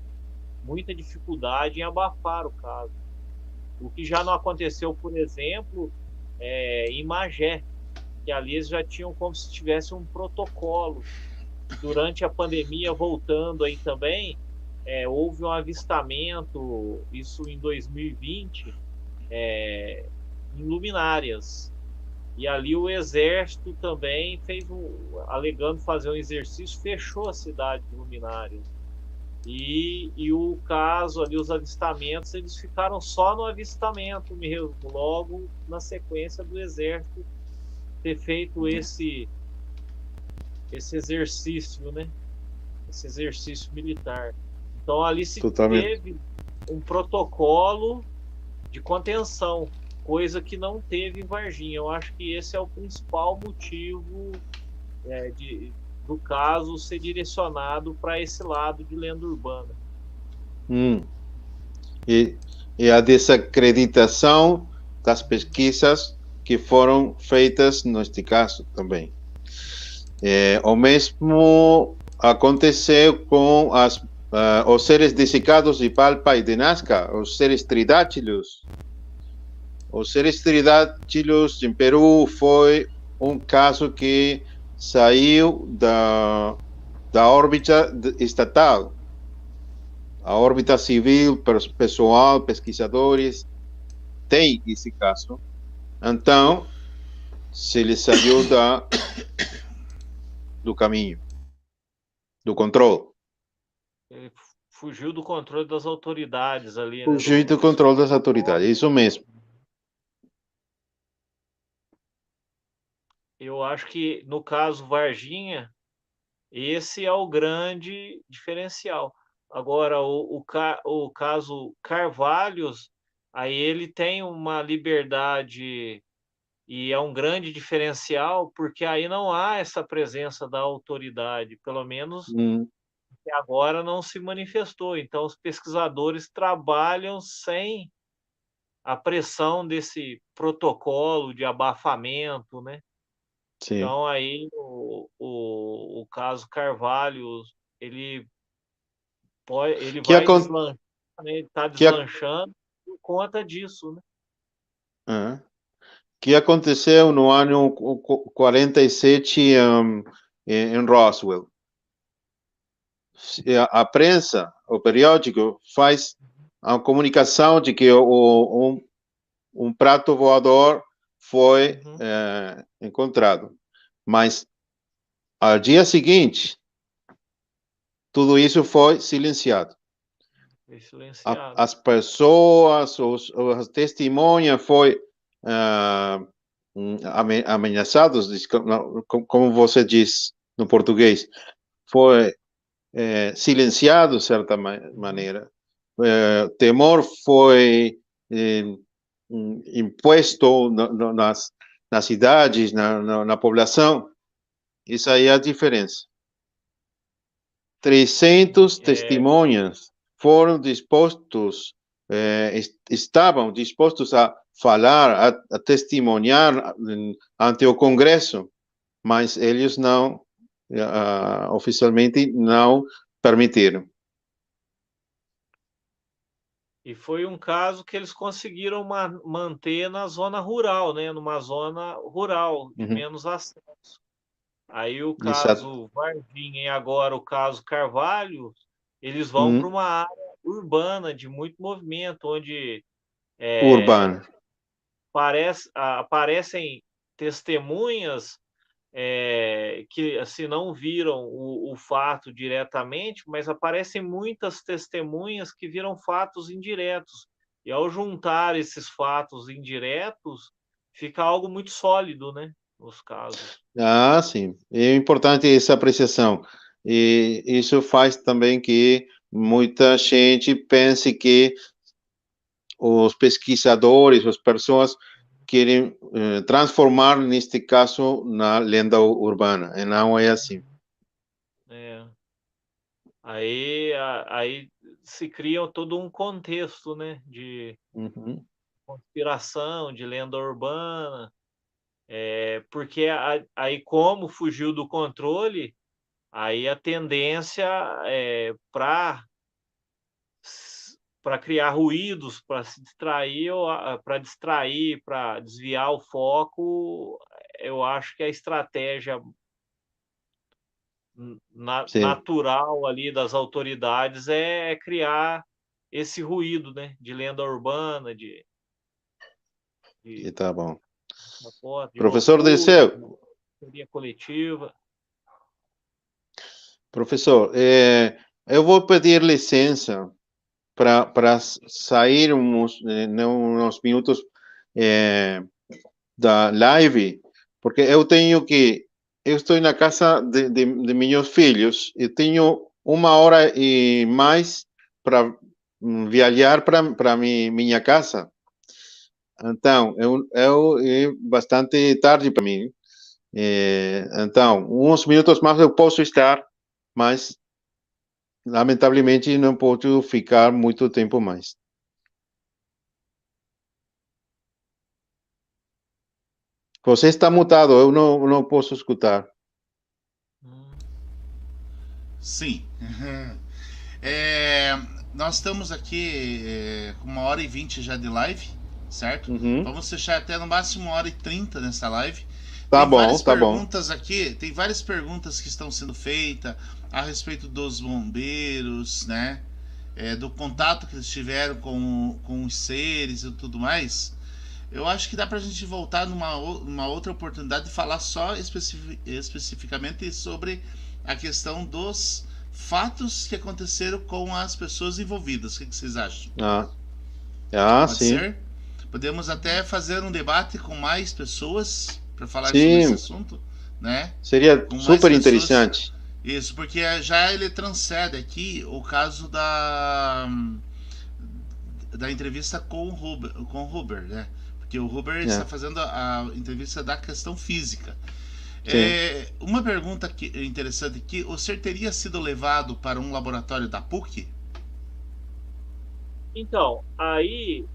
S3: muita dificuldade em abafar o caso. O que já não aconteceu, por exemplo, em Magé. que ali eles já tinham como se tivesse um protocolo. Durante a pandemia, voltando aí também, houve um avistamento, isso em 2020, em luminárias. E ali o exército também fez alegando fazer um exercício, fechou a cidade de luminárias. E o caso ali, os avistamentos, eles ficaram só no avistamento mesmo, logo na sequência do exército ter feito esse exercício, né? Esse exercício militar. Então ali se teve um protocolo de contenção, coisa que não teve em Varginha. Eu acho que esse é o principal motivo do caso ser direcionado para esse lado de lenda urbana.
S2: E a desacreditação das pesquisas que foram feitas neste caso também. O mesmo aconteceu com os seres desicados de Palpa e de Nazca, os seres tridátilos. Os seres tridátilos em Peru foi um caso que saiu da órbita estatal. A órbita civil, pessoal, pesquisadores, tem esse caso. Então, se lhe saiu do caminho, do controle.
S3: Ele fugiu do controle das autoridades ali.
S2: Fugiu
S3: Né,
S2: do controle das autoridades, isso mesmo.
S3: Eu acho que, no caso Varginha, esse é o grande diferencial. Agora, o caso Carvalhos, aí ele tem uma liberdade e é um grande diferencial, porque aí não há essa presença da autoridade, pelo menos até agora não se manifestou. Então, os pesquisadores trabalham sem a pressão desse protocolo de abafamento, né?
S2: Sim.
S3: Então, aí o caso Carvalho, ele vai deslanchando, né? Ele está deslanchando por conta disso, né?
S2: Que aconteceu no ano 47 em Roswell. A prensa, o periódico, faz a comunicação de que um prato voador foi encontrado. Mas, ao dia seguinte, tudo isso foi silenciado. As pessoas, as testemunhas foram ameaçados, como você diz no português, foi silenciado de certa maneira. Temor foi imposto nas cidades, na população. Isso aí é a diferença. 300 testemunhas foram dispostos, estavam dispostos a falar, a testemunhar ante o Congresso, mas eles não, oficialmente, não permitiram.
S3: E foi um caso que eles conseguiram manter na zona rural, né? Numa zona rural, de menos acesso. Aí o caso Varginha e agora o caso Carvalho, eles vão para uma área urbana de muito movimento, onde aparecem testemunhas que assim, não viram o fato diretamente, mas aparecem muitas testemunhas que viram fatos indiretos. E ao juntar esses fatos indiretos, fica algo muito sólido, né? Nos casos.
S2: Sim. É importante essa apreciação. E isso faz também que muita gente pense que os pesquisadores, as pessoas querem transformar, neste caso, na lenda urbana. E não é assim.
S3: Aí se cria todo um contexto, né? De conspiração, de lenda urbana. Porque aí, como fugiu do controle, aí a tendência para criar ruídos, para se distrair, para desviar o foco, eu acho que a estratégia
S2: Sim,
S3: natural ali das autoridades é criar esse ruído, né, de lenda urbana,
S2: e
S3: de
S2: tá bom.
S3: de
S2: Professor
S3: loucura, de
S2: Dirceu,
S3: teoria coletiva.
S2: professor, eu vou pedir licença para sair uns minutos eh, da live, porque eu estou na casa de meus filhos e tenho 1 hora e mais para viajar para minha casa. Então, é bastante tarde para mim. Então, uns minutos mais eu posso estar, mas lamentavelmente não posso ficar muito tempo mais. Você está mutado, eu não posso escutar.
S1: Sim. É, nós estamos aqui com 1h20 já de live, certo?
S2: Uhum.
S1: Vamos fechar até no máximo 1h30 nessa live.
S2: Tá
S1: Tem
S2: bom,
S1: várias
S2: tá bom.
S1: perguntas aqui, tem várias perguntas que estão sendo feitas a respeito dos bombeiros, né? Do contato que eles tiveram com os seres e tudo mais. Eu acho que dá pra gente voltar numa outra oportunidade de falar só especificamente sobre a questão dos fatos que aconteceram com as pessoas envolvidas. O que vocês acham?
S2: Ah,
S1: Pode
S2: sim.
S1: ser? Podemos até fazer um debate com mais pessoas para falar sobre esse
S2: Sim,
S1: assunto, né?
S2: seria
S1: Com mais
S2: super
S1: pessoas.
S2: interessante.
S1: Isso, porque já ele transcende aqui o caso da entrevista com o Huber, né? Porque o Huber está fazendo a entrevista da questão física. Uma pergunta interessante aqui: o senhor teria sido levado para um laboratório da PUC?
S3: Então, aí,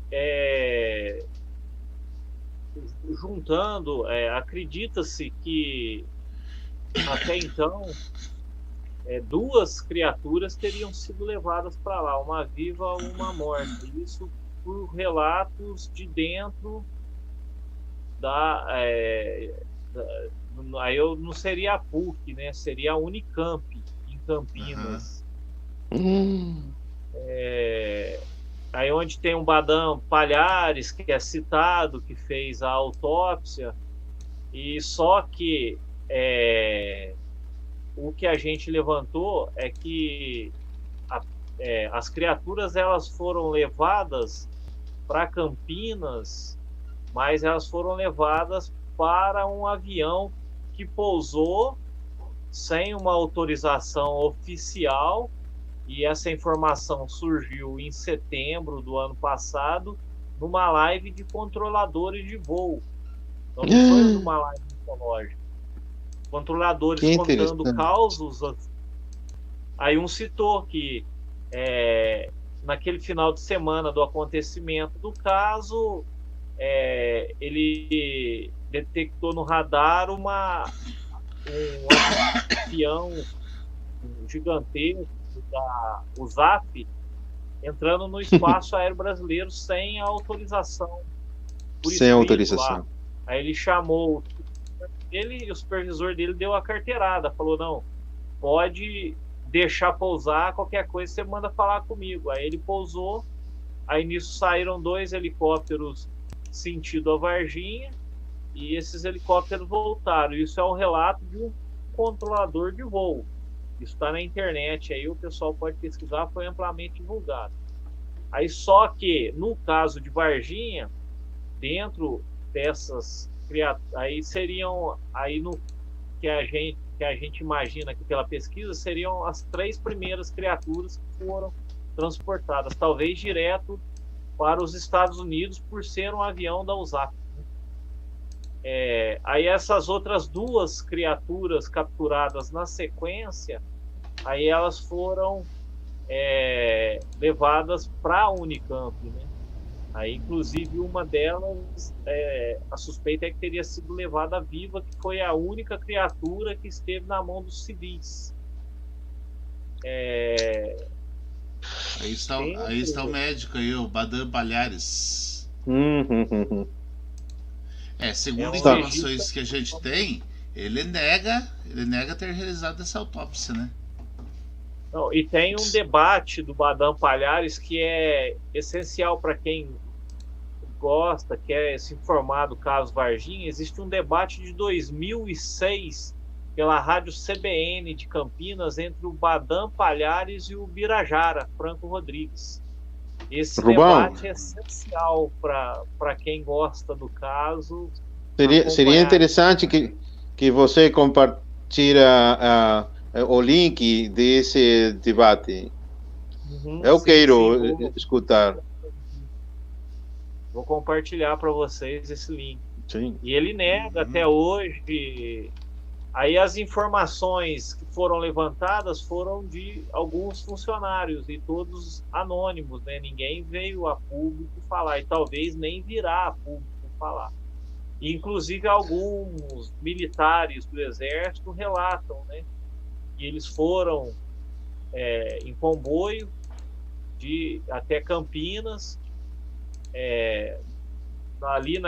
S3: juntando, acredita-se que até então 2 criaturas teriam sido levadas para lá, uma viva, uma morta. Isso por relatos de dentro aí eu não seria a PUC, né? Seria a Unicamp, em Campinas. Aí onde tem um Badam Palhares, que é citado, que fez a autópsia, e só que o que a gente levantou é que as criaturas elas foram levadas para Campinas, mas elas foram levadas para um avião que pousou sem uma autorização oficial, e essa informação surgiu em setembro do ano passado numa live de controladores de voo. Então não foi uma live mitológica. Controladores contando causos. Aí um citou que naquele final de semana do acontecimento do caso, ele detectou no radar um avião gigantesco da USAF entrando no espaço aéreo brasileiro sem a autorização.
S2: Sem autorização.
S3: Lá. Aí ele chamou ele e o supervisor dele deu a carteirada, falou: não, pode deixar pousar, qualquer coisa você manda falar comigo. Aí ele pousou, aí nisso saíram 2 helicópteros sentido a Varginha, e esses helicópteros voltaram. Isso é um relato de um controlador de voo. Isso está na internet, aí o pessoal pode pesquisar, foi amplamente divulgado. Aí só que, no caso de Varginha, dentro dessas criaturas, aí seriam, aí no que a gente imagina aqui pela pesquisa, seriam as 3 primeiras criaturas que foram transportadas, talvez direto para os Estados Unidos, por ser um avião da USAF. Aí essas outras 2 criaturas capturadas na sequência, aí elas foram levadas para a Unicamp, né? Aí, inclusive, uma delas, a suspeita é que teria sido levada viva, que foi a única criatura que esteve na mão dos civis.
S1: Aí está o médico aí, o Badam Palhares. Segundo
S3: um
S1: informações que a gente tem, ele nega ter realizado essa autópsia, né?
S3: Não, e tem um debate do Badam Palhares que é essencial para quem gosta, quer se informar do caso Varginha. Existe um debate de 2006 pela rádio CBN de Campinas entre o Badam Palhares e o Birajara Franco Rodrigues. Esse
S2: Rubão,
S3: debate é essencial para quem gosta do caso
S2: seria
S3: acompanhar.
S2: interessante que você compartilha o link desse debate. Eu
S3: Sim,
S2: quero
S3: sim,
S2: escutar.
S3: vou compartilhar para vocês esse link.
S2: Sim.
S3: E ele nega até hoje. Aí as informações que foram levantadas foram de alguns funcionários e todos anônimos, né? Ninguém veio a público falar e talvez nem virá a público falar. E, inclusive, alguns militares do Exército relatam, né? Que eles foram em comboio até Campinas, ali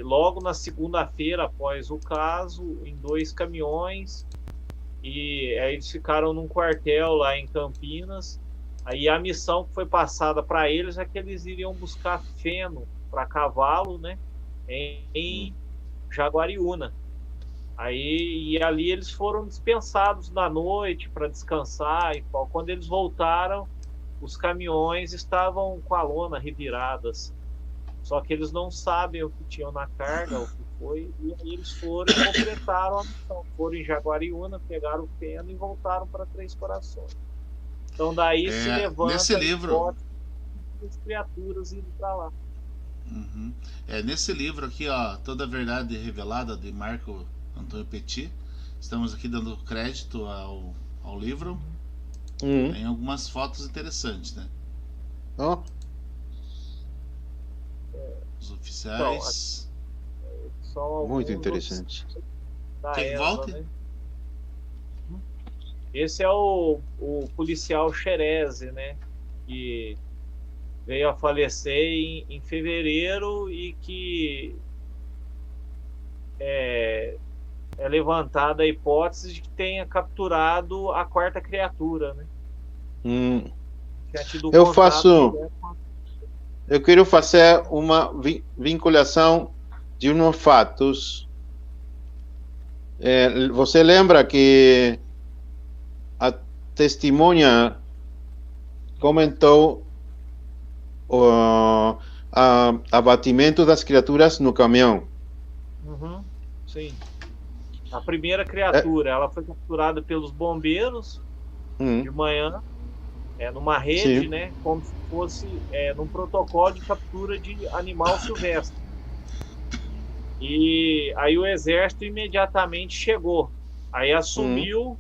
S3: logo na segunda-feira após o caso, em 2 caminhões, e aí eles ficaram num quartel lá em Campinas. Aí a missão que foi passada para eles é que eles iriam buscar feno para cavalo, né, em Jaguariúna. E ali eles foram dispensados na noite para descansar e tal. Quando eles voltaram, os caminhões estavam com a lona revirada, assim. Só que eles não sabem o que tinham na carga, o que foi, e aí eles foram e completaram a missão. Foram em Jaguariúna, pegaram o feno e voltaram para Três Corações. Então daí se levanta
S1: nesse livro,
S3: as criaturas indo para lá.
S1: Nesse livro aqui, ó, Toda a Verdade Revelada, de Marco Antônio Petit, estamos aqui dando crédito ao livro. Tem algumas fotos interessantes, né?
S2: Oh.
S1: Os oficiais.
S2: Muito interessante.
S1: Quem volta?
S3: Né? Esse é o policial Xereze, né? Que veio a falecer em fevereiro e que é levantada a hipótese de que tenha capturado a quarta criatura, né?
S2: Eu quero fazer uma vinculação de uns fatos. Você lembra que a testemunha comentou o abatimento das criaturas no caminhão?
S3: Sim. A primeira criatura, ela foi capturada pelos bombeiros de manhã, numa rede, sim, né? Como se fosse num protocolo de captura de animal silvestre. E aí o exército imediatamente chegou. Aí assumiu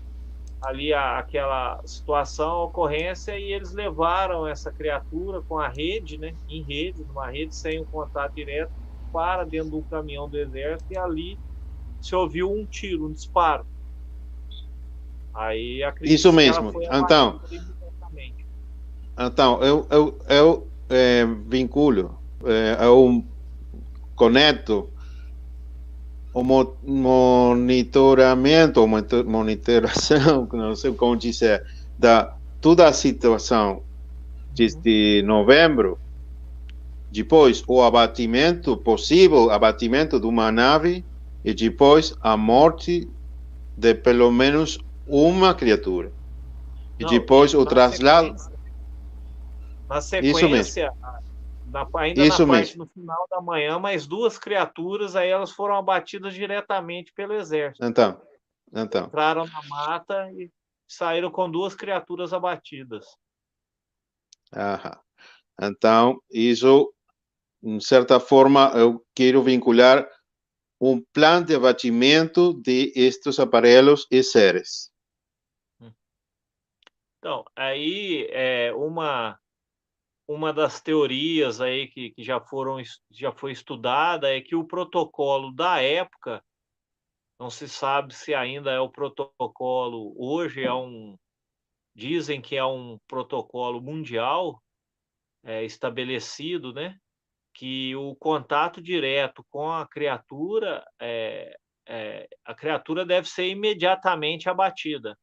S3: ali aquela situação, a ocorrência, e eles levaram essa criatura com a rede, né? Em rede, numa rede sem um contato direto, para dentro do caminhão do exército, e ali se ouviu um tiro, um disparo. Aí acredito
S2: isso mesmo.
S3: Que ela foi
S2: então eu vinculo, eu conecto o monitoramento, monitoração, não sei como dizer, da toda a situação desde novembro, depois o possível abatimento de uma nave, e depois a morte de pelo menos uma criatura. E depois o traslado.
S3: Na sequência, ainda na parte no final da manhã, mais 2 criaturas, aí elas foram abatidas diretamente pelo exército.
S2: Então.
S3: Entraram na mata e saíram com 2 criaturas abatidas.
S2: Então, isso, de certa forma, eu quero vincular um plano de abatimento de estes aparelhos e seres.
S3: Então, aí uma das teorias aí que já foi estudada é que o protocolo da época, não se sabe se ainda é o protocolo, hoje dizem que é um protocolo mundial estabelecido, né? que o contato direto com a criatura, a criatura deve ser imediatamente abatida.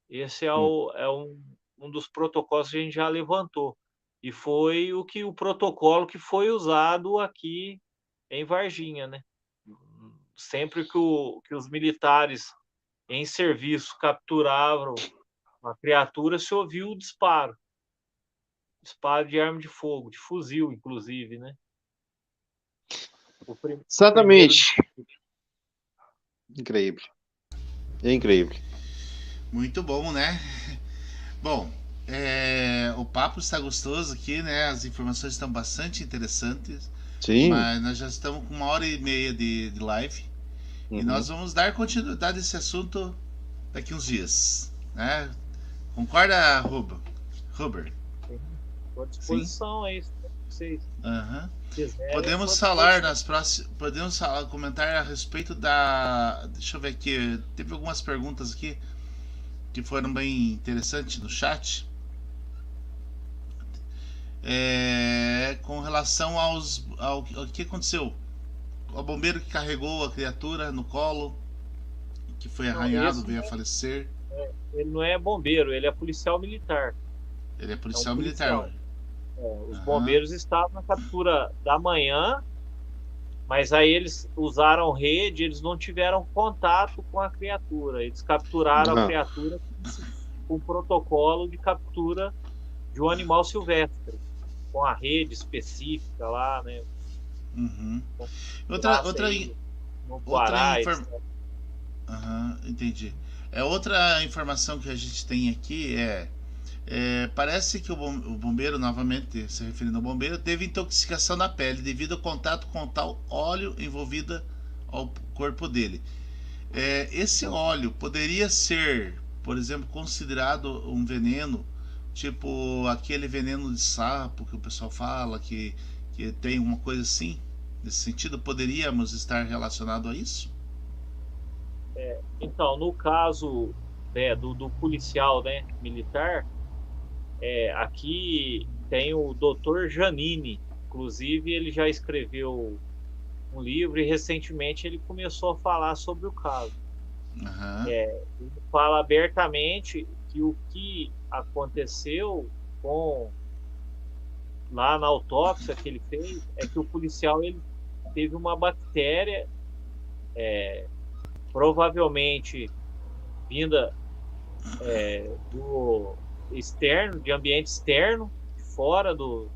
S3: Esse é
S2: Hum.
S3: um dos protocolos que a gente já levantou. E foi o protocolo que foi usado aqui em Varginha, né. Sempre que os militares em serviço capturavam uma criatura, se ouvia o disparo. Disparo de arma de fogo, de fuzil inclusive, né. O primeiro
S2: Exatamente. Incrível. É incrível.
S1: Muito bom, né? Bom, o papo está gostoso aqui, né? As informações estão bastante interessantes,
S2: Sim.
S1: mas nós já estamos com 1h30 de live e
S2: Uhum.
S1: nós vamos dar continuidade a esse assunto daqui uns dias, né? Concorda, Ruber?
S3: Estou à disposição aí, se vocês
S1: Aham.
S3: quiserem,
S1: Podemos
S3: estou à
S1: falar
S3: disposição.
S1: podemos comentar a respeito da. Deixa eu ver aqui. Teve algumas perguntas aqui que foram bem interessantes no chat. Com relação ao que aconteceu. O bombeiro que carregou a criatura no colo, que foi
S3: Não,
S1: arranhado,
S3: esse
S1: veio a falecer.
S3: ele não é bombeiro, ele é policial militar.
S1: Ele é
S3: É um
S1: policial
S3: policial.
S1: militar.
S3: Os
S1: Aham.
S3: bombeiros estavam na captura da manhã, mas aí eles usaram rede, eles não tiveram contato com a criatura. Eles capturaram a criatura com o protocolo de captura de um animal silvestre, com a rede específica lá, né?
S1: Uhum. Entendi. Outra informação que a gente tem aqui parece que o bombeiro, novamente se referindo ao bombeiro, teve intoxicação na pele devido ao contato com tal óleo envolvido ao corpo dele. Esse óleo poderia ser, por exemplo, considerado um veneno, tipo aquele veneno de sapo que o pessoal fala, que tem uma coisa assim? Nesse sentido, poderíamos estar relacionado a isso?
S3: Então, no caso do policial, né, militar, aqui tem o Dr. Janini. Inclusive, ele já escreveu um livro e recentemente ele começou a falar sobre o caso.
S1: Uhum.
S3: Ele fala abertamente que o que aconteceu lá na autópsia que ele fez é que o policial ele teve uma bactéria, provavelmente vinda do externo, de ambiente externo, fora do.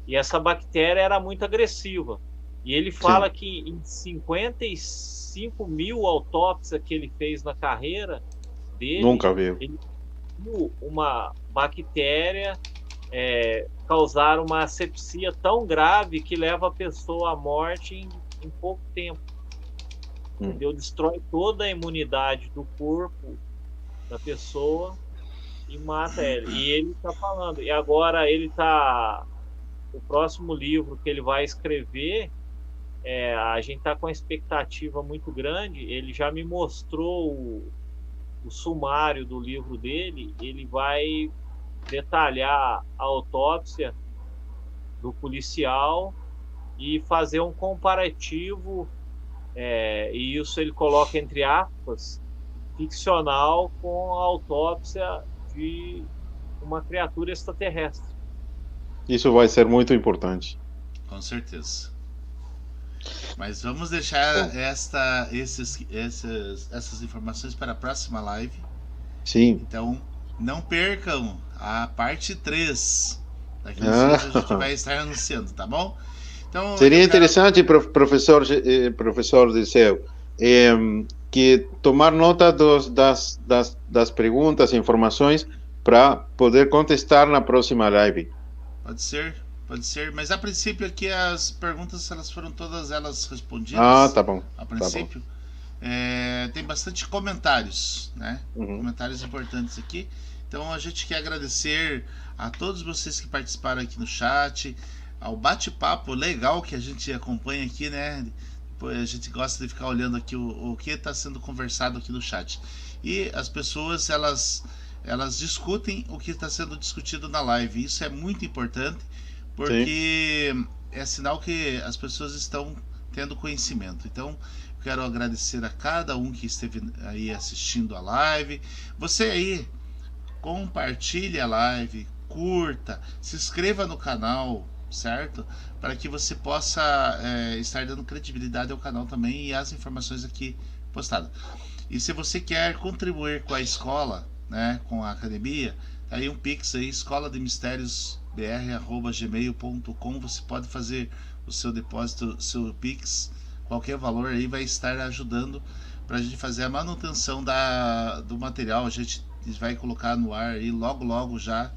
S3: E essa bactéria era muito agressiva. E ele fala que em 55 mil autópsias que ele fez na carreira dele,
S2: nunca viu.
S3: Ele viu uma bactéria causar uma asepsia tão grave que leva a pessoa à morte em pouco tempo. Entendeu? Destrói toda a imunidade do corpo da pessoa e mata ele. E ele está falando. E agora o próximo livro que ele vai escrever, a gente está com uma expectativa muito grande. Ele já me mostrou o sumário do livro dele. Ele vai detalhar a autópsia do policial e fazer um comparativo, e isso ele coloca entre aspas, ficcional, com a autópsia de uma criatura extraterrestre.
S2: Isso vai ser muito importante.
S1: Com certeza. Mas vamos deixar essas informações para a próxima live.
S2: Sim.
S1: Então, não percam a parte 3. Daqui uns dias a gente vai estar anunciando, tá bom? Então,
S2: seria interessante, professor Dirceu, que tomar nota das perguntas e informações para poder contestar na próxima live.
S1: Pode ser, mas a princípio aqui as perguntas elas foram todas elas respondidas.
S2: Tá bom.
S1: A princípio. Tá bom. Tem bastante comentários, né? Comentários importantes aqui. Então a gente quer agradecer a todos vocês que participaram aqui no chat, ao bate-papo legal que a gente acompanha aqui, né? A gente gosta de ficar olhando aqui o que está sendo conversado aqui no chat. E as pessoas, elas discutem o que está sendo discutido na live. Isso é muito importante, porque é sinal que as pessoas estão tendo conhecimento. Então, quero agradecer a cada um que esteve aí assistindo a live. Você aí, compartilhe a live, curta, se inscreva no canal, certo? Para que você possa estar dando credibilidade ao canal também e às informações aqui postadas. E se você quer contribuir com a escola, né, com a academia, tá aí um Pix aí, escolademistériosbr@gmail.com. Você pode fazer o seu depósito, seu Pix, qualquer valor aí vai estar ajudando para a gente fazer a manutenção do material. A gente vai colocar no ar aí logo já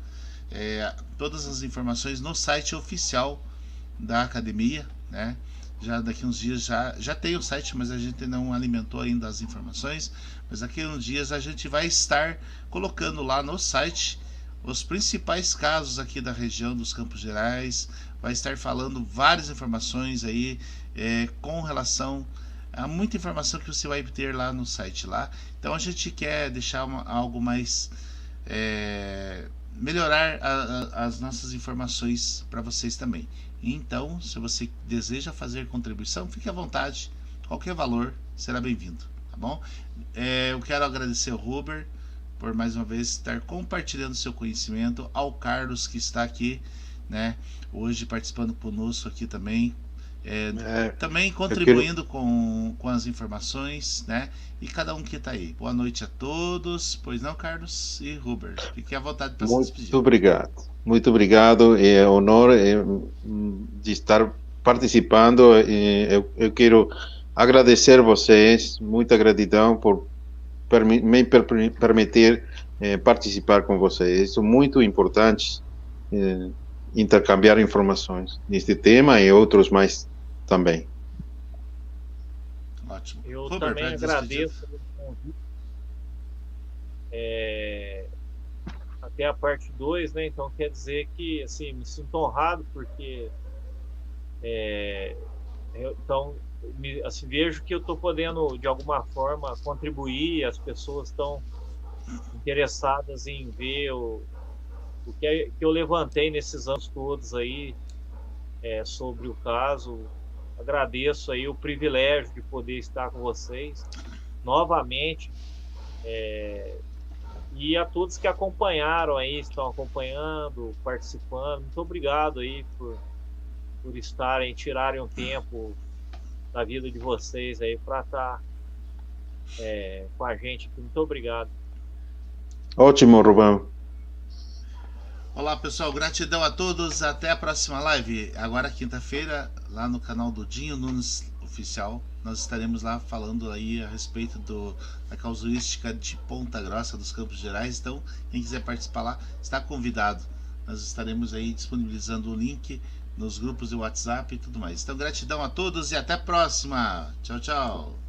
S1: todas as informações no site oficial da academia, né? Já daqui uns dias já tem o site, mas a gente não alimentou ainda as informações, mas daqui uns dias a gente vai estar colocando lá no site os principais casos aqui da região dos Campos Gerais, vai estar falando várias informações aí com relação a muita informação que você vai ter lá no site lá. Então a gente quer deixar algo mais melhorar as nossas informações para vocês também. Então, se você deseja fazer contribuição, fique à vontade, qualquer valor será bem-vindo, tá bom? Eu quero agradecer ao Ruber por mais uma vez estar compartilhando seu conhecimento, ao Carlos que está aqui, né, hoje participando conosco aqui também, também contribuindo com as informações, né, e cada um que está aí. Boa noite a todos, pois não, Carlos e Ruber, fiquem à vontade para se despedir.
S2: Muito obrigado, é um honor de estar participando. Eu quero agradecer vocês, muita gratidão por me permitir participar com vocês. É muito importante intercambiar informações neste tema e outros mais também.
S1: Ótimo.
S3: Eu
S1: Ruber,
S3: também agradeço o convite. Até a parte 2, né? Então quer dizer que assim, me sinto honrado porque então assim, vejo que eu estou podendo de alguma forma contribuir, as pessoas estão interessadas em ver o que eu levantei nesses anos todos aí sobre o caso. Agradeço aí o privilégio de poder estar com vocês novamente, e a todos que acompanharam aí, estão acompanhando, participando. Muito obrigado aí por tirarem um tempo da vida de vocês aí para estar com a gente aqui. Muito obrigado.
S2: Ótimo, Rubão.
S1: Olá pessoal, gratidão a todos, até a próxima live. Agora quinta-feira, lá no canal do Dinho Nunes Oficial, nós estaremos lá falando aí a respeito da casuística de Ponta Grossa, dos Campos Gerais. Então, quem quiser participar lá, está convidado. Nós estaremos aí disponibilizando o link nos grupos de WhatsApp e tudo mais. Então, gratidão a todos e até a próxima. Tchau, tchau.